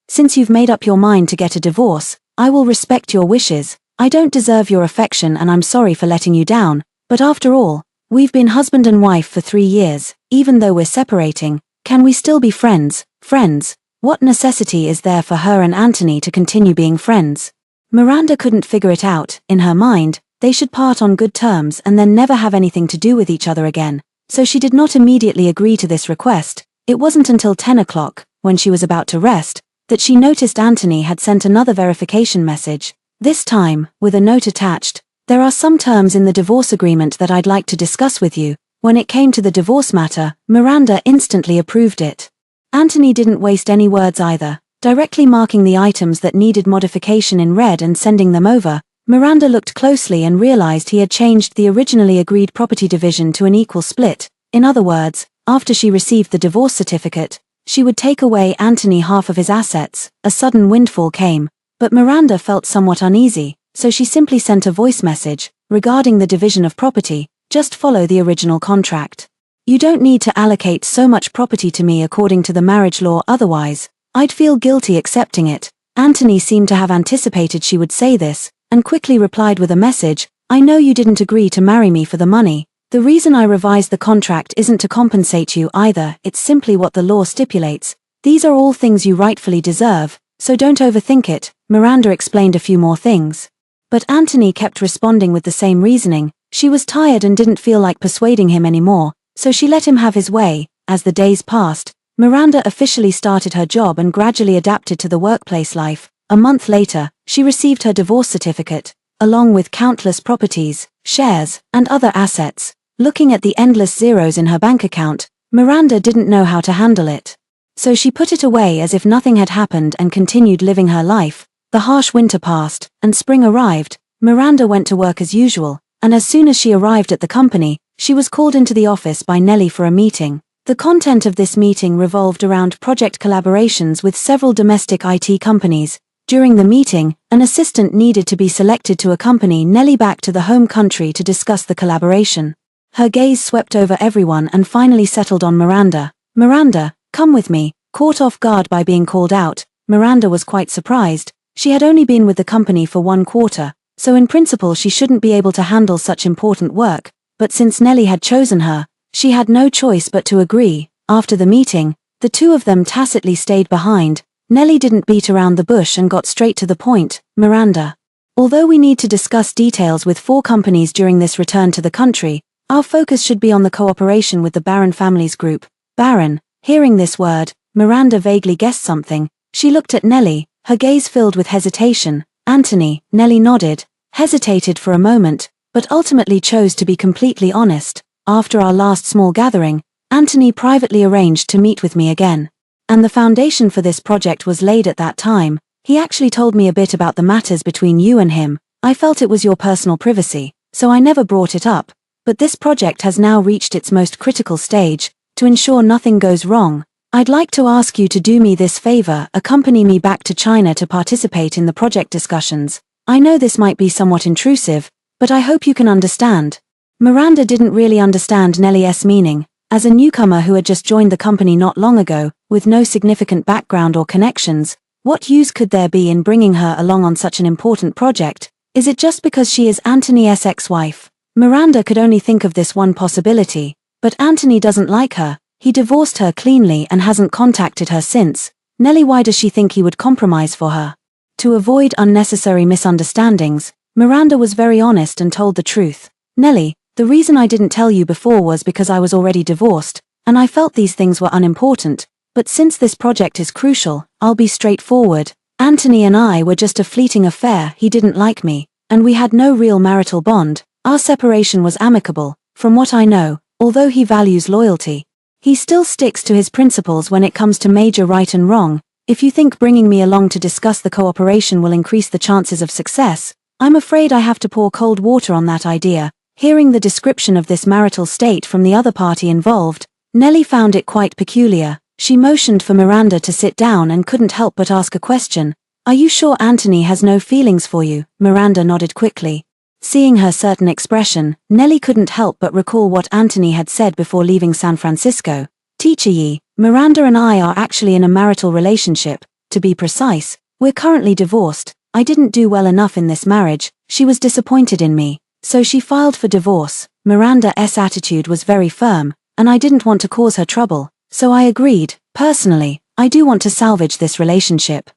Since you've made up your mind to get a divorce, I will respect your wishes. I don't deserve your affection and I'm sorry for letting you down, but after all, we've been husband and wife for 3 years. Even though we're separating, can we still be friends? Friends? What necessity is there for her and Anthony to continue being friends? Miranda couldn't figure it out. In her mind, they should part on good terms and then never have anything to do with each other again, so she did not immediately agree to this request. It wasn't until 10 o'clock, when she was about to rest, that she noticed Anthony had sent another verification message. This time, with a note attached, "There are some terms in the divorce agreement that I'd like to discuss with you." When it came to the divorce matter, Miranda instantly approved it. Anthony didn't waste any words either, directly marking the items that needed modification in red and sending them over. Miranda looked closely and realized he had changed the originally agreed property division to an equal split. In other words, after she received the divorce certificate, she would take away Anthony half of his assets. A sudden windfall came, but Miranda felt somewhat uneasy, so she simply sent a voice message. Regarding the division of property, just follow the original contract. You don't need to allocate so much property to me according to the marriage law, otherwise, I'd feel guilty accepting it. Anthony seemed to have anticipated she would say this, and quickly replied with a message, "I know you didn't agree to marry me for the money. The reason I revised the contract isn't to compensate you either, it's simply what the law stipulates. These are all things you rightfully deserve, so don't overthink it." Miranda explained a few more things. But Anthony kept responding with the same reasoning. She was tired and didn't feel like persuading him anymore, so she let him have his way. As the days passed, Miranda officially started her job and gradually adapted to the workplace life. A month later, she received her divorce certificate, along with countless properties, shares, and other assets. Looking at the endless zeros in her bank account, Miranda didn't know how to handle it. So she put it away as if nothing had happened and continued living her life. The harsh winter passed, and spring arrived. Miranda went to work as usual, and as soon as she arrived at the company, she was called into the office by Nellie for a meeting. The content of this meeting revolved around project collaborations with several domestic IT companies. During the meeting, an assistant needed to be selected to accompany Nellie back to the home country to discuss the collaboration. Her gaze swept over everyone and finally settled on Miranda. "Miranda, come with me." Caught off guard by being called out, Miranda was quite surprised. She had only been with the company for 1 quarter, so in principle she shouldn't be able to handle such important work, but since Nellie had chosen her, she had no choice but to agree. After the meeting, the two of them tacitly stayed behind. Nellie didn't beat around the bush and got straight to the point. "Miranda, although we need to discuss details with 4 companies during this return to the country, our focus should be on the cooperation with the Barron Families Group." Barron. Hearing this word, Miranda vaguely guessed something. She looked at Nellie, her gaze filled with hesitation. "Anthony." Nellie nodded, hesitated for a moment, but ultimately chose to be completely honest. "After our last small gathering, Anthony privately arranged to meet with me again. And the foundation for this project was laid at that time. He actually told me a bit about the matters between you and him. I felt it was your personal privacy, so I never brought it up. But this project has now reached its most critical stage. To ensure nothing goes wrong, I'd like to ask you to do me this favor: accompany me back to China to participate in the project discussions. I know this might be somewhat intrusive, but I hope you can understand." Miranda didn't really understand Nellie's meaning. As a newcomer who had just joined the company not long ago, with no significant background or connections, what use could there be in bringing her along on such an important project? Is it just because she is Anthony's ex-wife? Miranda could only think of this one possibility. But Anthony doesn't like her. He divorced her cleanly and hasn't contacted her since. Nellie, why does she think he would compromise for her? To avoid unnecessary misunderstandings, Miranda was very honest and told the truth. "Nellie, the reason I didn't tell you before was because I was already divorced, and I felt these things were unimportant. But since this project is crucial, I'll be straightforward. Anthony and I were just a fleeting affair. He didn't like me, and we had no real marital bond. Our separation was amicable. From what I know, although he values loyalty, he still sticks to his principles when it comes to major right and wrong. If you think bringing me along to discuss the cooperation will increase the chances of success, I'm afraid I have to pour cold water on that idea. Hearing the description of this marital state from the other party involved, Nellie found it quite peculiar. She motioned for Miranda to sit down and couldn't help but ask a question. Are you sure Anthony has no feelings for you? Miranda nodded quickly. Seeing her certain expression, Nellie couldn't help but recall what Anthony had said before leaving San Francisco. Teacher Yi, Miranda and I are actually in a marital relationship. To be precise, we're currently divorced. I didn't do well enough in this marriage. She was disappointed in me, so she filed for divorce. Miranda's attitude was very firm, and I didn't want to cause her trouble, so I agreed. Personally, I do want to salvage this relationship.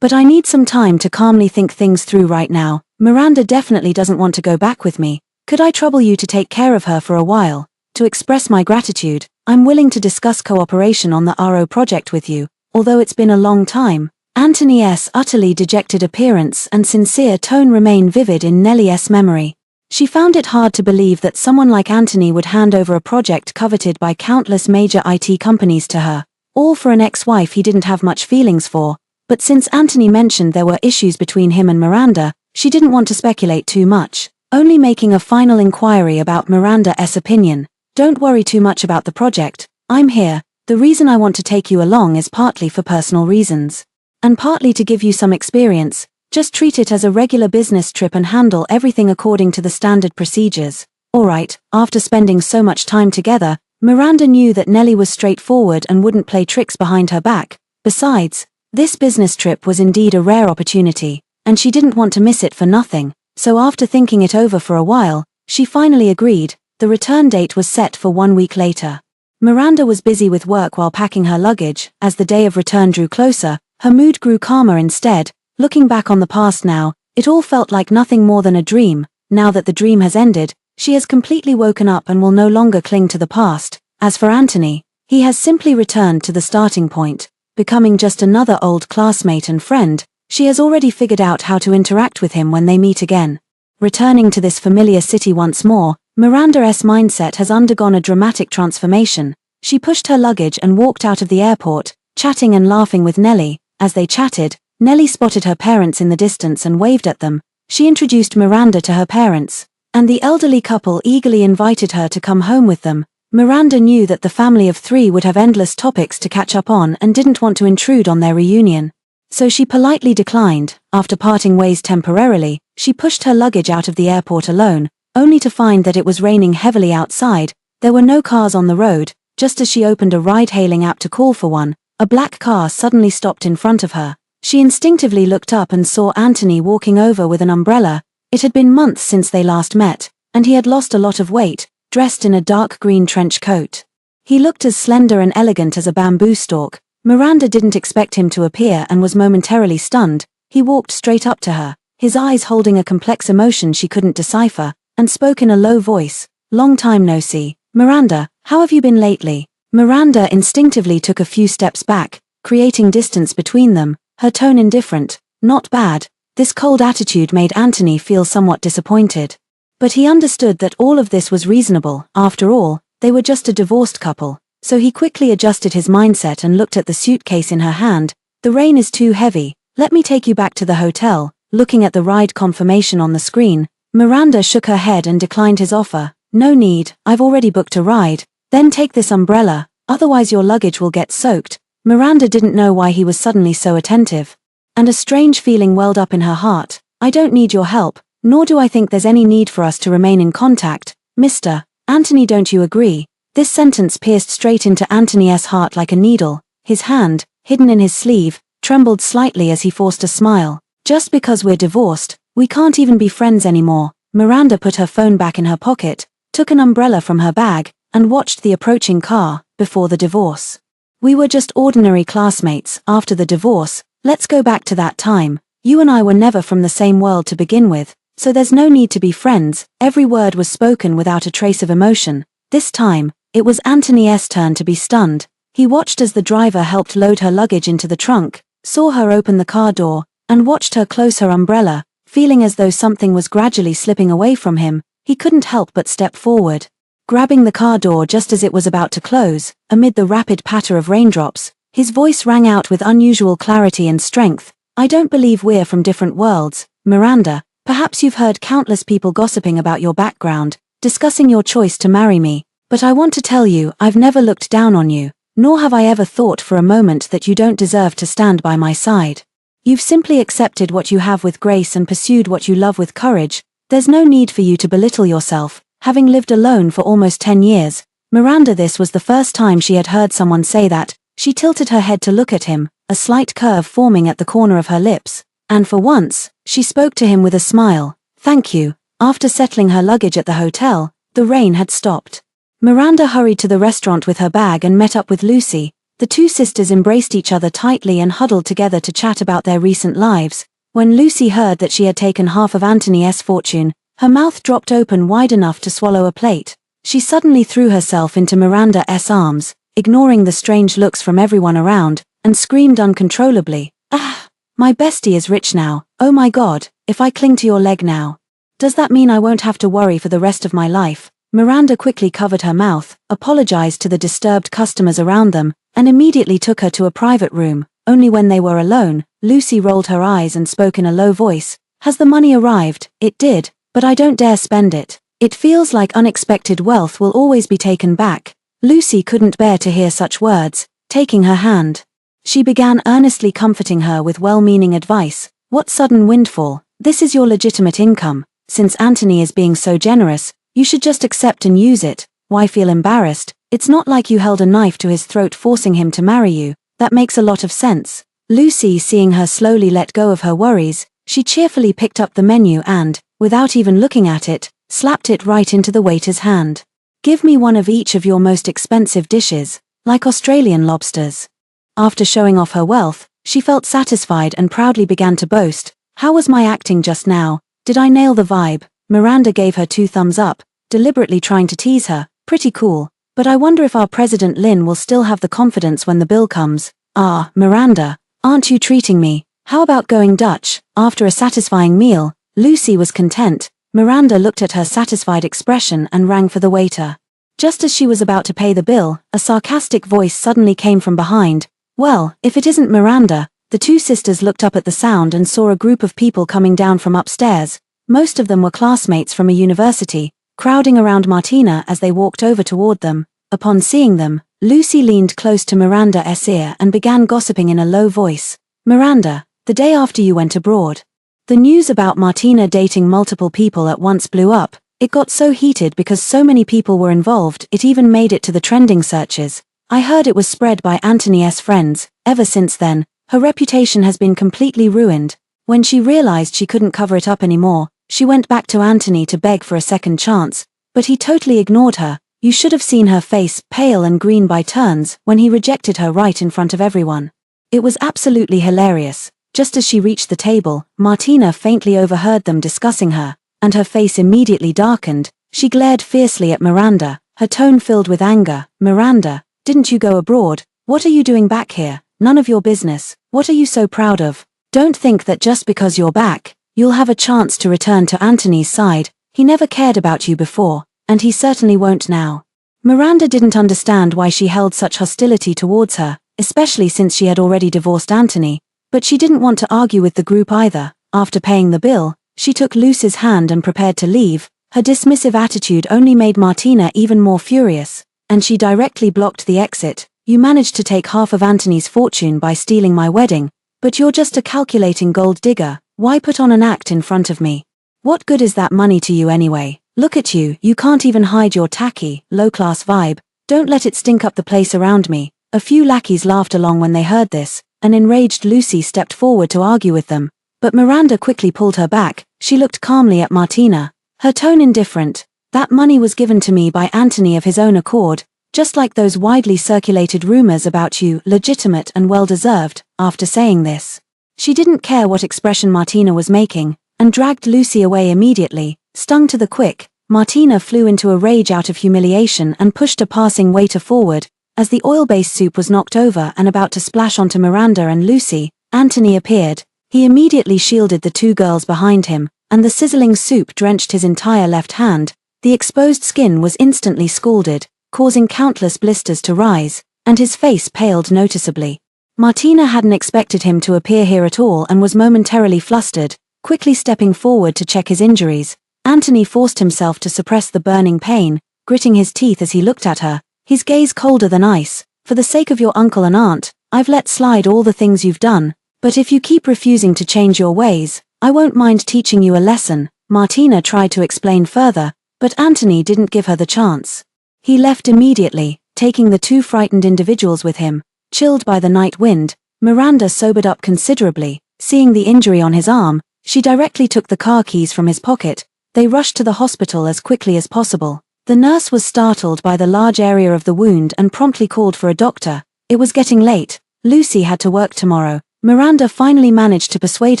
But I need some time to calmly think things through right now. Miranda definitely doesn't want to go back with me. Could I trouble you to take care of her for a while? To express my gratitude, I'm willing to discuss cooperation on the RO project with you, although it's been a long time. Anthony's utterly dejected appearance and sincere tone remain vivid in Nellie's memory. She found it hard to believe that someone like Anthony would hand over a project coveted by countless major IT companies to her, all for an ex-wife he didn't have much feelings for. But since Anthony mentioned there were issues between him and Miranda, she didn't want to speculate too much, only making a final inquiry about Miranda's opinion. Don't worry too much about the project. I'm here. The reason I want to take you along is partly for personal reasons, and partly to give you some experience. Just treat it as a regular business trip and handle everything according to the standard procedures. Alright. After spending so much time together, Miranda knew that Nellie was straightforward and wouldn't play tricks behind her back. Besides, this business trip was indeed a rare opportunity, and she didn't want to miss it for nothing. So after thinking it over for a while, she finally agreed. The return date was set for 1 week later. Miranda was busy with work while packing her luggage. As the day of return drew closer, her mood grew calmer instead. Looking back on the past now, it all felt like nothing more than a dream. Now that the dream has ended, she has completely woken up and will no longer cling to the past. As for Anthony, he has simply returned to the starting point, becoming just another old classmate and friend. She has already figured out how to interact with him when they meet again. Returning to this familiar city once more, Miranda's mindset has undergone a dramatic transformation. She pushed her luggage and walked out of the airport, chatting and laughing with Nellie. As they chatted, Nellie spotted her parents in the distance and waved at them. She introduced Miranda to her parents, and the elderly couple eagerly invited her to come home with them. Miranda knew that the family of three would have endless topics to catch up on and didn't want to intrude on their reunion. So she politely declined. After parting ways temporarily, she pushed her luggage out of the airport alone, only to find that it was raining heavily outside. There were no cars on the road. Just as she opened a ride-hailing app to call for one, a black car suddenly stopped in front of her. She instinctively looked up and saw Anthony walking over with an umbrella. It had been months since they last met, and he had lost a lot of weight, dressed in a dark green trench coat. He looked as slender and elegant as a bamboo stalk. Miranda didn't expect him to appear and was momentarily stunned. He walked straight up to her, his eyes holding a complex emotion she couldn't decipher, and spoke in a low voice. Long time no see. Miranda, how have you been lately? Miranda instinctively took a few steps back, creating distance between them, her tone indifferent. Not bad. This cold attitude made Anthony feel somewhat disappointed. But he understood that all of this was reasonable. After all, they were just a divorced couple. So he quickly adjusted his mindset and looked at the suitcase in her hand. The rain is too heavy. Let me take you back to the hotel. Looking at the ride confirmation on the screen, Miranda shook her head and declined his offer. No need, I've already booked a ride. Then take this umbrella, otherwise your luggage will get soaked. Miranda didn't know why he was suddenly so attentive, and a strange feeling welled up in her heart. I don't need your help, nor do I think there's any need for us to remain in contact. Mr. Anthony, don't you agree? This sentence pierced straight into Anthony's heart like a needle. His hand, hidden in his sleeve, trembled slightly as he forced a smile. Just because we're divorced, we can't even be friends anymore. Miranda put her phone back in her pocket, took an umbrella from her bag, and watched the approaching car. Before the divorce, we were just ordinary classmates. After the divorce, let's go back to that time. You and I were never from the same world to begin with, so there's no need to be friends. Every word was spoken without a trace of emotion. This time, it was Anthony's turn to be stunned. He watched as the driver helped load her luggage into the trunk, saw her open the car door, and watched her close her umbrella. Feeling as though something was gradually slipping away from him, he couldn't help but step forward. Grabbing the car door just as it was about to close, amid the rapid patter of raindrops, his voice rang out with unusual clarity and strength. I don't believe we're from different worlds, Miranda. Perhaps you've heard countless people gossiping about your background, discussing your choice to marry me, but I want to tell you, I've never looked down on you, nor have I ever thought for a moment that you don't deserve to stand by my side. You've simply accepted what you have with grace and pursued what you love with courage. There's no need for you to belittle yourself, having lived alone for almost 10 years. Miranda, this was the first time she had heard someone say that. She tilted her head to look at him, a slight curve forming at the corner of her lips, and for once, she spoke to him with a smile. Thank you. After settling her luggage at the hotel, the rain had stopped. Miranda hurried to the restaurant with her bag and met up with Lucy. The two sisters embraced each other tightly and huddled together to chat about their recent lives. When Lucy heard that she had taken half of Anthony's fortune, her mouth dropped open wide enough to swallow a plate. She suddenly threw herself into Miranda's arms, ignoring the strange looks from everyone around, and screamed uncontrollably, "Ah! My bestie is rich now. Oh my God, if I cling to your leg now. Does that mean I won't have to worry for the rest of my life?" Miranda quickly covered her mouth, apologized to the disturbed customers around them, and immediately took her to a private room. Only when they were alone, Lucy rolled her eyes and spoke in a low voice. "Has the money arrived?" "It did, but I don't dare spend it. It feels like unexpected wealth will always be taken back." Lucy couldn't bear to hear such words. Taking her hand, she began earnestly comforting her with well-meaning advice. "What sudden windfall? This is your legitimate income. Since Anthony is being so generous, you should just accept and use it. Why feel embarrassed? It's not like you held a knife to his throat forcing him to marry you. That makes a lot of sense." Lucy, seeing her slowly let go of her worries, she cheerfully picked up the menu and, without even looking at it, slapped it right into the waiter's hand. "Give me one of each of your most expensive dishes, like Australian lobsters." After showing off her wealth, she felt satisfied and proudly began to boast. "How was my acting just now? Did I nail the vibe?" Miranda gave her 2 thumbs up, deliberately trying to tease her. "Pretty cool, but I wonder if our President Lin will still have the confidence when the bill comes." "Ah, Miranda, aren't you treating me? How about going Dutch?" After a satisfying meal, Lucy was content. Miranda looked at her satisfied expression and rang for the waiter. Just as she was about to pay the bill, a sarcastic voice suddenly came from behind. Well, if it isn't Miranda. The two sisters looked up at the sound and saw a group of people coming down from upstairs. Most of them were classmates from a university, crowding around Martina as they walked over toward them. Upon seeing them, Lucy leaned close to Miranda's ear and began gossiping in a low voice. "Miranda, the day after you went abroad, the news about Martina dating multiple people at once blew up. It got so heated because so many people were involved, it even made it to the trending searches. I heard it was spread by Anthony's friends. Ever since then, her reputation has been completely ruined. When she realized she couldn't cover it up anymore, she went back to Anthony to beg for a second chance, but he totally ignored her. You should have seen her face, pale and green by turns, when he rejected her right in front of everyone. It was absolutely hilarious. Just as she reached the table, Martina faintly overheard them discussing her, and her face immediately darkened. She glared fiercely at Miranda, her tone filled with anger. "Miranda, didn't you go abroad? What are you doing back here? None of your business. What are you so proud of? Don't think that just because you're back, you'll have a chance to return to Anthony's side. He never cared about you before, and he certainly won't now." Miranda didn't understand why she held such hostility towards her, especially since she had already divorced Anthony, but she didn't want to argue with the group either. After paying the bill, she took Lucy's hand and prepared to leave. Her dismissive attitude only made Martina even more furious, and she directly blocked the exit. "You managed to take half of Anthony's fortune by stealing my wedding, but you're just a calculating gold digger. Why put on an act in front of me? What good is that money to you anyway? Look at you, you can't even hide your tacky, low-class vibe. Don't let it stink up the place around me." A few lackeys laughed along when they heard this. An enraged Lucy stepped forward to argue with them, but Miranda quickly pulled her back. She looked calmly at Martina, her tone indifferent. "That money was given to me by Anthony of his own accord, just like those widely circulated rumors about you, legitimate and well-deserved." After saying this, she didn't care what expression Martina was making, and dragged Lucy away immediately. Stung to the quick, Martina flew into a rage out of humiliation and pushed a passing waiter forward. As the oil-based soup was knocked over and about to splash onto Miranda and Lucy, Anthony appeared. He immediately shielded the two girls behind him, and the sizzling soup drenched his entire left hand. The exposed skin was instantly scalded, causing countless blisters to rise, and his face paled noticeably. Martina hadn't expected him to appear here at all and was momentarily flustered. quickly stepping forward to check his injuries. Anthony forced himself to suppress the burning pain, gritting his teeth as he looked at her, his gaze colder than ice. For the sake of your uncle and aunt, I've let slide all the things you've done, but if you keep refusing to change your ways, I won't mind teaching you a lesson. Martina tried to explain further, but Anthony didn't give her the chance. He left immediately, taking the two frightened individuals with him. Chilled by the night wind, Miranda sobered up considerably. Seeing the injury on his arm, she directly took the car keys from his pocket. They rushed to the hospital as quickly as possible. The nurse was startled by the large area of the wound and promptly called for a doctor. It was getting late. Lucy had to work tomorrow. Miranda finally managed to persuade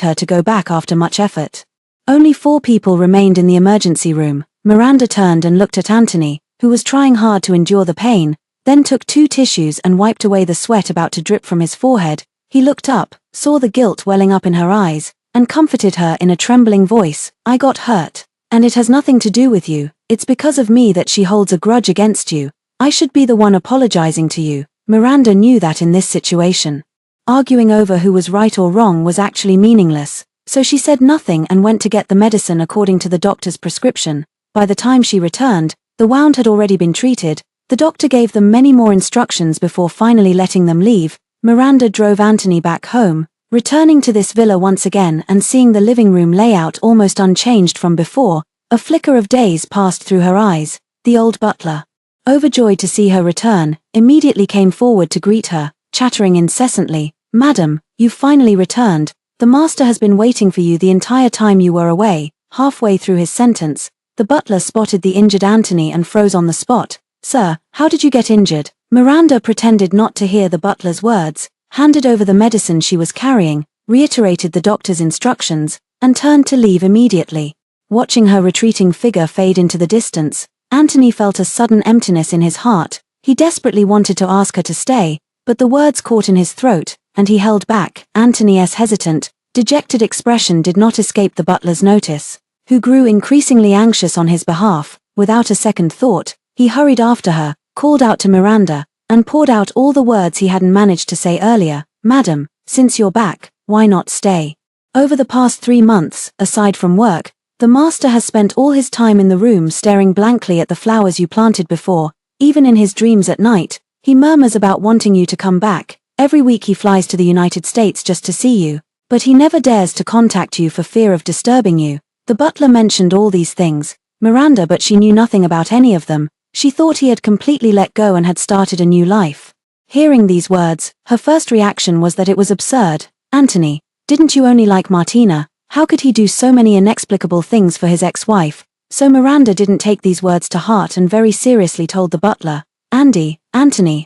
her to go back after much effort. Only 4 people remained in the emergency room. Miranda turned and looked at Anthony, who was trying hard to endure the pain, then took 2 tissues and wiped away the sweat about to drip from his forehead. He looked up, saw the guilt welling up in her eyes, and comforted her in a trembling voice. I got hurt. And it has nothing to do with you. It's because of me that she holds a grudge against you. I should be the one apologizing to you. Miranda knew that in this situation, arguing over who was right or wrong was actually meaningless, so she said nothing and went to get the medicine according to the doctor's prescription. By the time she returned, the wound had already been treated. The doctor gave them many more instructions before finally letting them leave. Miranda drove Anthony back home, returning to this villa once again and seeing the living room layout almost unchanged from before. A flicker of daze passed through her eyes. The old butler, overjoyed to see her return, immediately came forward to greet her, chattering incessantly. Madam, you've finally returned. The master has been waiting for you the entire time you were away. Halfway through his sentence, the butler spotted the injured Anthony and froze on the spot. Sir, how did you get injured? Miranda pretended not to hear the butler's words, handed over the medicine she was carrying, reiterated the doctor's instructions, and turned to leave immediately. Watching her retreating figure fade into the distance, Anthony felt a sudden emptiness in his heart. He desperately wanted to ask her to stay, but the words caught in his throat, and he held back. Anthony's hesitant, dejected expression did not escape the butler's notice, who grew increasingly anxious on his behalf. Without a second thought, he hurried after her, called out to Miranda, and poured out all the words he hadn't managed to say earlier. Madam, since you're back, why not stay? Over the past 3 months, aside from work, the master has spent all his time in the room staring blankly at the flowers you planted before. Even in his dreams at night, he murmurs about wanting you to come back. Every week he flies to the United States just to see you, but he never dares to contact you for fear of disturbing you. The butler mentioned all these things, Miranda, but she knew nothing about any of them. She thought he had completely let go and had started a new life. Hearing these words, her first reaction was that it was absurd. Anthony, didn't you only like Martina? How could he do so many inexplicable things for his ex-wife? So Miranda didn't take these words to heart and very seriously told the butler, Anthony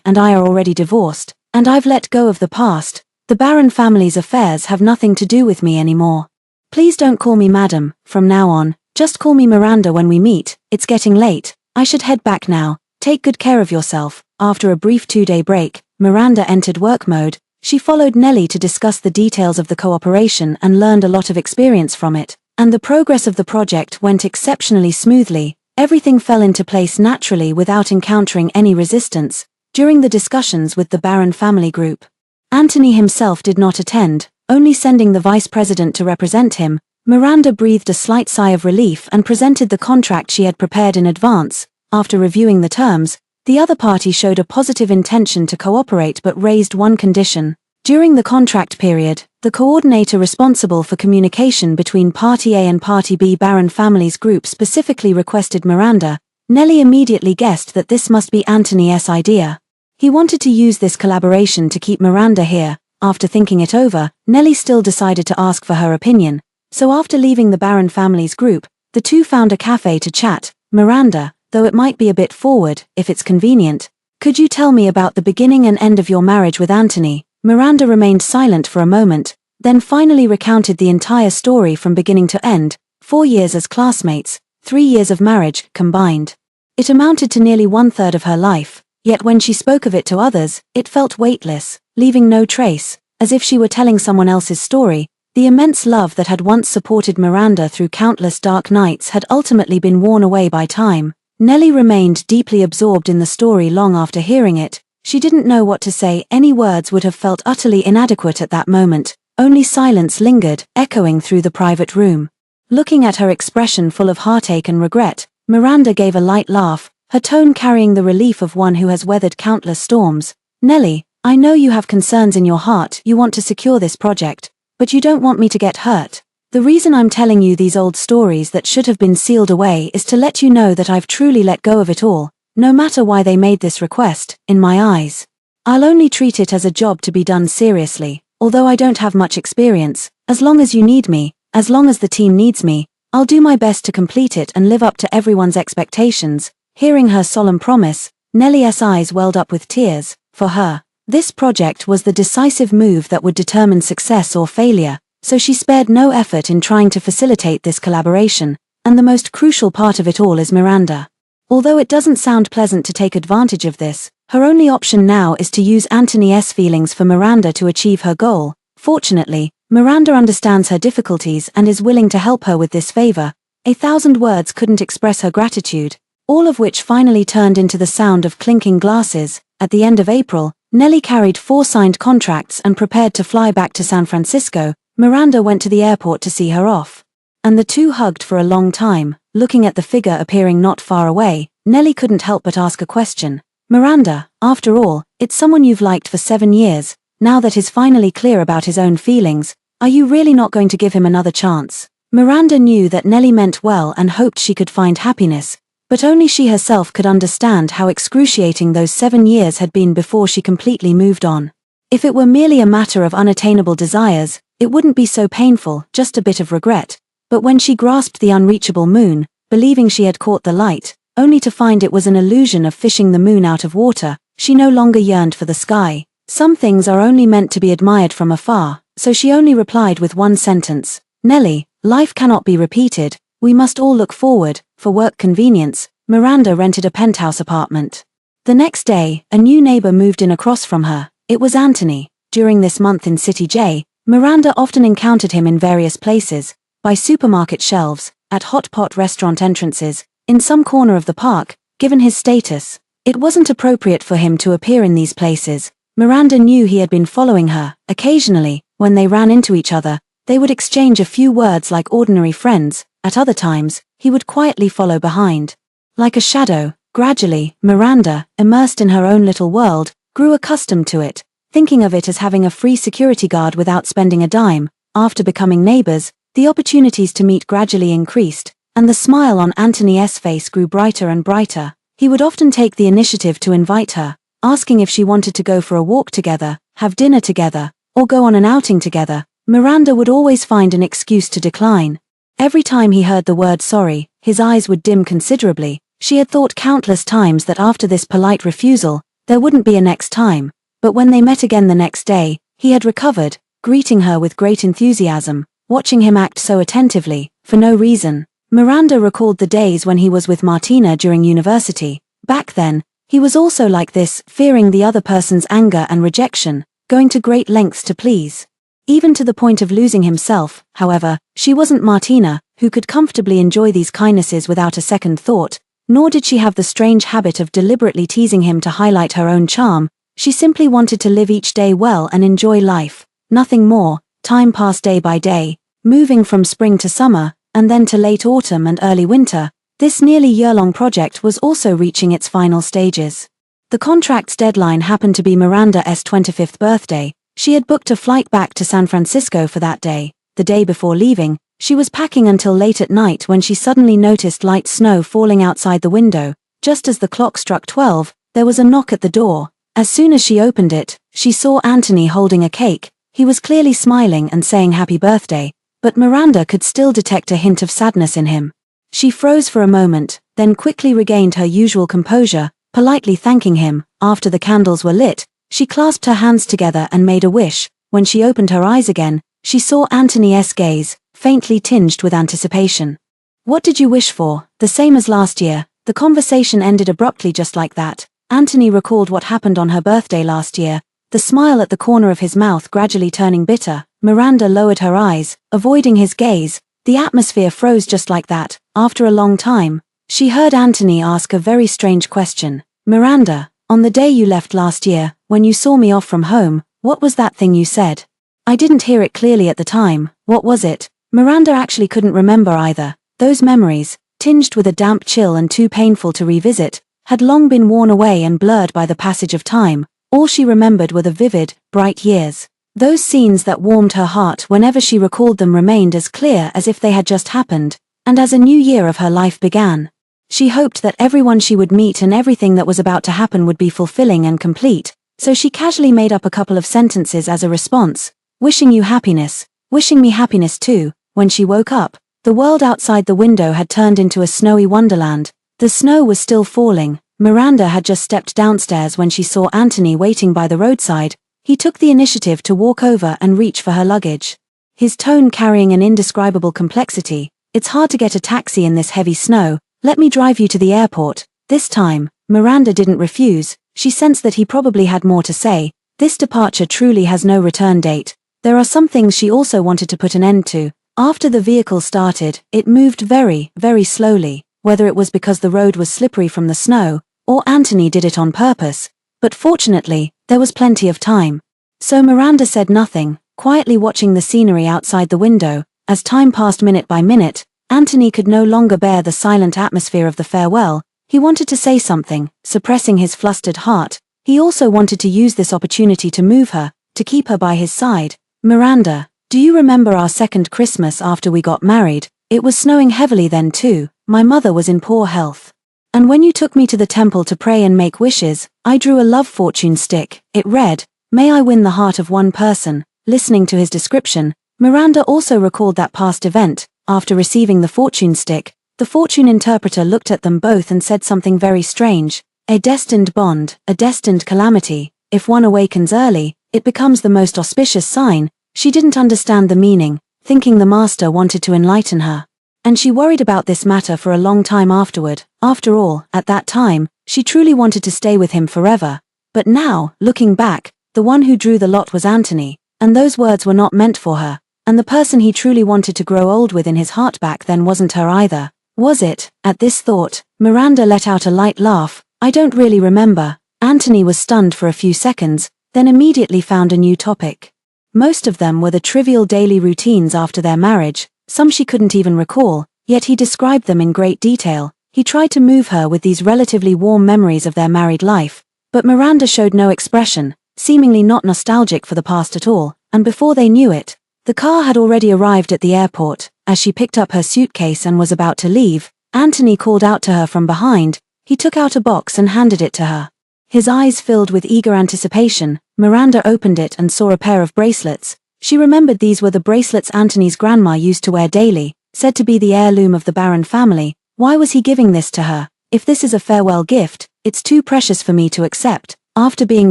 and I are already divorced, and I've let go of the past. The Baron family's affairs have nothing to do with me anymore. Please don't call me madam, from now on, just call me Miranda when we meet. It's getting late. I should head back now. Take good care of yourself. After a brief 2-day break, Miranda entered work mode. She followed Nellie to discuss the details of the cooperation and learned a lot of experience from it, and the progress of the project went exceptionally smoothly. Everything fell into place naturally without encountering any resistance. During the discussions with the Baron family group, Anthony himself did not attend, only sending the vice president to represent him. Miranda breathed a slight sigh of relief and presented the contract she had prepared in advance. After reviewing the terms, the other party showed a positive intention to cooperate but raised one condition. During the contract period, the coordinator responsible for communication between Party A and Party B Baron families group specifically requested Miranda. Nellie immediately guessed that this must be Anthony's idea. He wanted to use this collaboration to keep Miranda here. After thinking it over, Nellie still decided to ask for her opinion. So after leaving the Baron family's group, the two found a cafe to chat. Miranda, though it might be a bit forward, if it's convenient, could you tell me about the beginning and end of your marriage with Anthony? Miranda remained silent for a moment, then finally recounted the entire story from beginning to end. 4 years as classmates, 3 years of marriage, combined. It amounted to nearly 1/3 of her life, yet when she spoke of it to others, it felt weightless, leaving no trace, as if she were telling someone else's story. The immense love that had once supported Miranda through countless dark nights had ultimately been worn away by time. Nellie remained deeply absorbed in the story long after hearing it. She didn't know what to say. Any words would have felt utterly inadequate at that moment. only silence lingered, echoing through the private room. Looking at her expression full of heartache and regret, Miranda gave a light laugh, her tone carrying the relief of one who has weathered countless storms. Nellie, I know you have concerns in your heart, you want to secure this project, but you don't want me to get hurt. The reason I'm telling you these old stories that should have been sealed away is to let you know that I've truly let go of it all, no matter why they made this request, in my eyes. I'll only treat it as a job to be done seriously, although I don't have much experience. As long as you need me, as long as the team needs me, I'll do my best to complete it and live up to everyone's expectations. Hearing her solemn promise, Nellie's eyes welled up with tears. For her, this project was the decisive move that would determine success or failure, so she spared no effort in trying to facilitate this collaboration, and the most crucial part of it all is Miranda. Although it doesn't sound pleasant to take advantage of this, her only option now is to use Antony's feelings for Miranda to achieve her goal. Fortunately, Miranda understands her difficulties and is willing to help her with this favor. 1,000 words couldn't express her gratitude, all of which finally turned into the sound of clinking glasses. At the end of April, Nellie carried 4 signed contracts and prepared to fly back to San Francisco. Miranda went to the airport to see her off. And the two hugged for a long time. Looking at the figure appearing not far away, Nellie couldn't help but ask a question. Miranda, after all, it's someone you've liked for 7 years. Now that he's finally clear about his own feelings, are you really not going to give him another chance? Miranda knew that Nellie meant well and hoped she could find happiness, but only she herself could understand how excruciating those 7 years had been before she completely moved on. If it were merely a matter of unattainable desires, it wouldn't be so painful, just a bit of regret. But when she grasped the unreachable moon, believing she had caught the light, only to find it was an illusion of fishing the moon out of water, she no longer yearned for the sky. Some things are only meant to be admired from afar, so she only replied with one sentence. Nellie, life cannot be repeated, we must all look forward. For work convenience, Miranda rented a penthouse apartment. The next day, a new neighbor moved in across from her. It was Antony. During this month in City J, Miranda often encountered him in various places, by supermarket shelves, at hot pot restaurant entrances, in some corner of the park. Given his status, it wasn't appropriate for him to appear in these places. Miranda knew he had been following her. Occasionally, when they ran into each other, they would exchange a few words like ordinary friends. At other times, he would quietly follow behind. Like a shadow, gradually, Miranda, immersed in her own little world, grew accustomed to it, thinking of it as having a free security guard without spending a dime. After becoming neighbors, the opportunities to meet gradually increased, and the smile on Antony's face grew brighter and brighter. He would often take the initiative to invite her, asking if she wanted to go for a walk together, have dinner together, or go on an outing together. Miranda would always find an excuse to decline. Every time he heard the word sorry, his eyes would dim considerably. She had thought countless times that after this polite refusal, there wouldn't be a next time, but when they met again the next day, he had recovered, greeting her with great enthusiasm, watching him act so attentively, for no reason. Miranda recalled the days when he was with Martina during university. Back then, he was also like this, fearing the other person's anger and rejection, going to great lengths to please. Even to the point of losing himself. However, she wasn't Martina, who could comfortably enjoy these kindnesses without a second thought, nor did she have the strange habit of deliberately teasing him to highlight her own charm. She simply wanted to live each day well and enjoy life. Nothing more. Time passed day by day, moving from spring to summer, and then to late autumn and early winter. This nearly year-long project was also reaching its final stages. The contract's deadline happened to be Miranda's 25th birthday. She had booked a flight back to San Francisco for that day. The day before leaving, she was packing until late at night when she suddenly noticed light snow falling outside the window. Just as the clock struck 12, there was a knock at the door. As soon as she opened it, she saw Antony holding a cake. He was clearly smiling and saying happy birthday, but Miranda could still detect a hint of sadness in him. She froze for a moment, then quickly regained her usual composure, politely thanking him. After the candles were lit, she clasped her hands together and made a wish. When she opened her eyes again, she saw Antony's gaze, faintly tinged with anticipation. "What did you wish for?" "The same as last year." The conversation ended abruptly just like that. Antony recalled what happened on her birthday last year, the smile at the corner of his mouth gradually turning bitter. Miranda lowered her eyes, avoiding his gaze. The atmosphere froze just like that. After a long time, she heard Antony ask a very strange question. "Miranda, on the day you left last year, when you saw me off from home, what was that thing you said?" I didn't hear it clearly at the time. What was it? Miranda actually couldn't remember either. Those memories, tinged with a damp chill and too painful to revisit, had long been worn away and blurred by the passage of time. All she remembered were the vivid, bright years. Those scenes that warmed her heart whenever she recalled them remained as clear as if they had just happened, and as a new year of her life began, she hoped that everyone she would meet and everything that was about to happen would be fulfilling and complete, so she casually made up a couple of sentences as a response. Wishing you happiness, wishing me happiness too. When she woke up, the world outside the window had turned into a snowy wonderland. The snow was still falling. Miranda had just stepped downstairs when she saw Anthony waiting by the roadside. He took the initiative to walk over and reach for her luggage, his tone carrying an indescribable complexity. It's hard to get a taxi in this heavy snow. Let me drive you to the airport. This time, Miranda didn't refuse. She sensed that he probably had more to say. This departure truly has no return date. There are some things she also wanted to put an end to. After the vehicle started, it moved very, very slowly, whether it was because the road was slippery from the snow, or Anthony did it on purpose. But fortunately, there was plenty of time. So Miranda said nothing, quietly watching the scenery outside the window. As time passed minute by minute, Anthony could no longer bear the silent atmosphere of the farewell. He wanted to say something, suppressing his flustered heart. He also wanted to use this opportunity to move her, to keep her by his side. Miranda, do you remember our second Christmas after we got married? It was snowing heavily then too. My mother was in poor health. And when you took me to the temple to pray and make wishes, I drew a love fortune stick. It read, "May I win the heart of one person." Listening to his description, Miranda also recalled that past event. After receiving the fortune stick, the fortune interpreter looked at them both and said something very strange. A destined bond, a destined calamity. If one awakens early, it becomes the most auspicious sign. She didn't understand the meaning, thinking the master wanted to enlighten her. And she worried about this matter for a long time afterward. After all, at that time, she truly wanted to stay with him forever. But now, looking back, the one who drew the lot was Anthony, and those words were not meant for her. And the person he truly wanted to grow old with in his heart back then wasn't her either. Was it? At this thought, Miranda let out a light laugh. I don't really remember. Anthony was stunned for a few seconds, then immediately found a new topic. Most of them were the trivial daily routines after their marriage, some she couldn't even recall, yet he described them in great detail. He tried to move her with these relatively warm memories of their married life, but Miranda showed no expression, seemingly not nostalgic for the past at all, and before they knew it, the car had already arrived at the airport. As she picked up her suitcase and was about to leave, Anthony called out to her from behind. He took out a box and handed it to her. His eyes filled with eager anticipation. Miranda opened it and saw a pair of bracelets. She remembered these were the bracelets Anthony's grandma used to wear daily, said to be the heirloom of the Baron family. Why was he giving this to her? If this is a farewell gift, it's too precious for me to accept. After being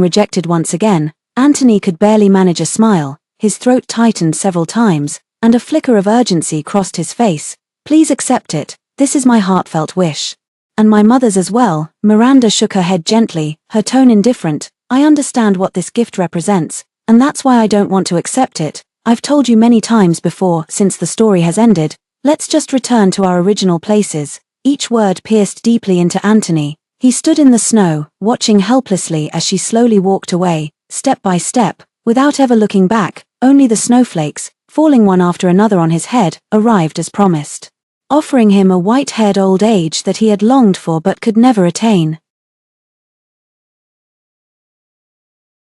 rejected once again, Anthony could barely manage a smile. His throat tightened several times, and a flicker of urgency crossed his face. Please accept it. This is my heartfelt wish. And my mother's as well. Miranda shook her head gently, her tone indifferent. I understand what this gift represents, and that's why I don't want to accept it. I've told you many times before, since the story has ended, let's just return to our original places. Each word pierced deeply into Anthony. He stood in the snow, watching helplessly as she slowly walked away, step by step, without ever looking back. Only the snowflakes, falling one after another on his head, arrived as promised, offering him a white-haired old age that he had longed for but could never attain.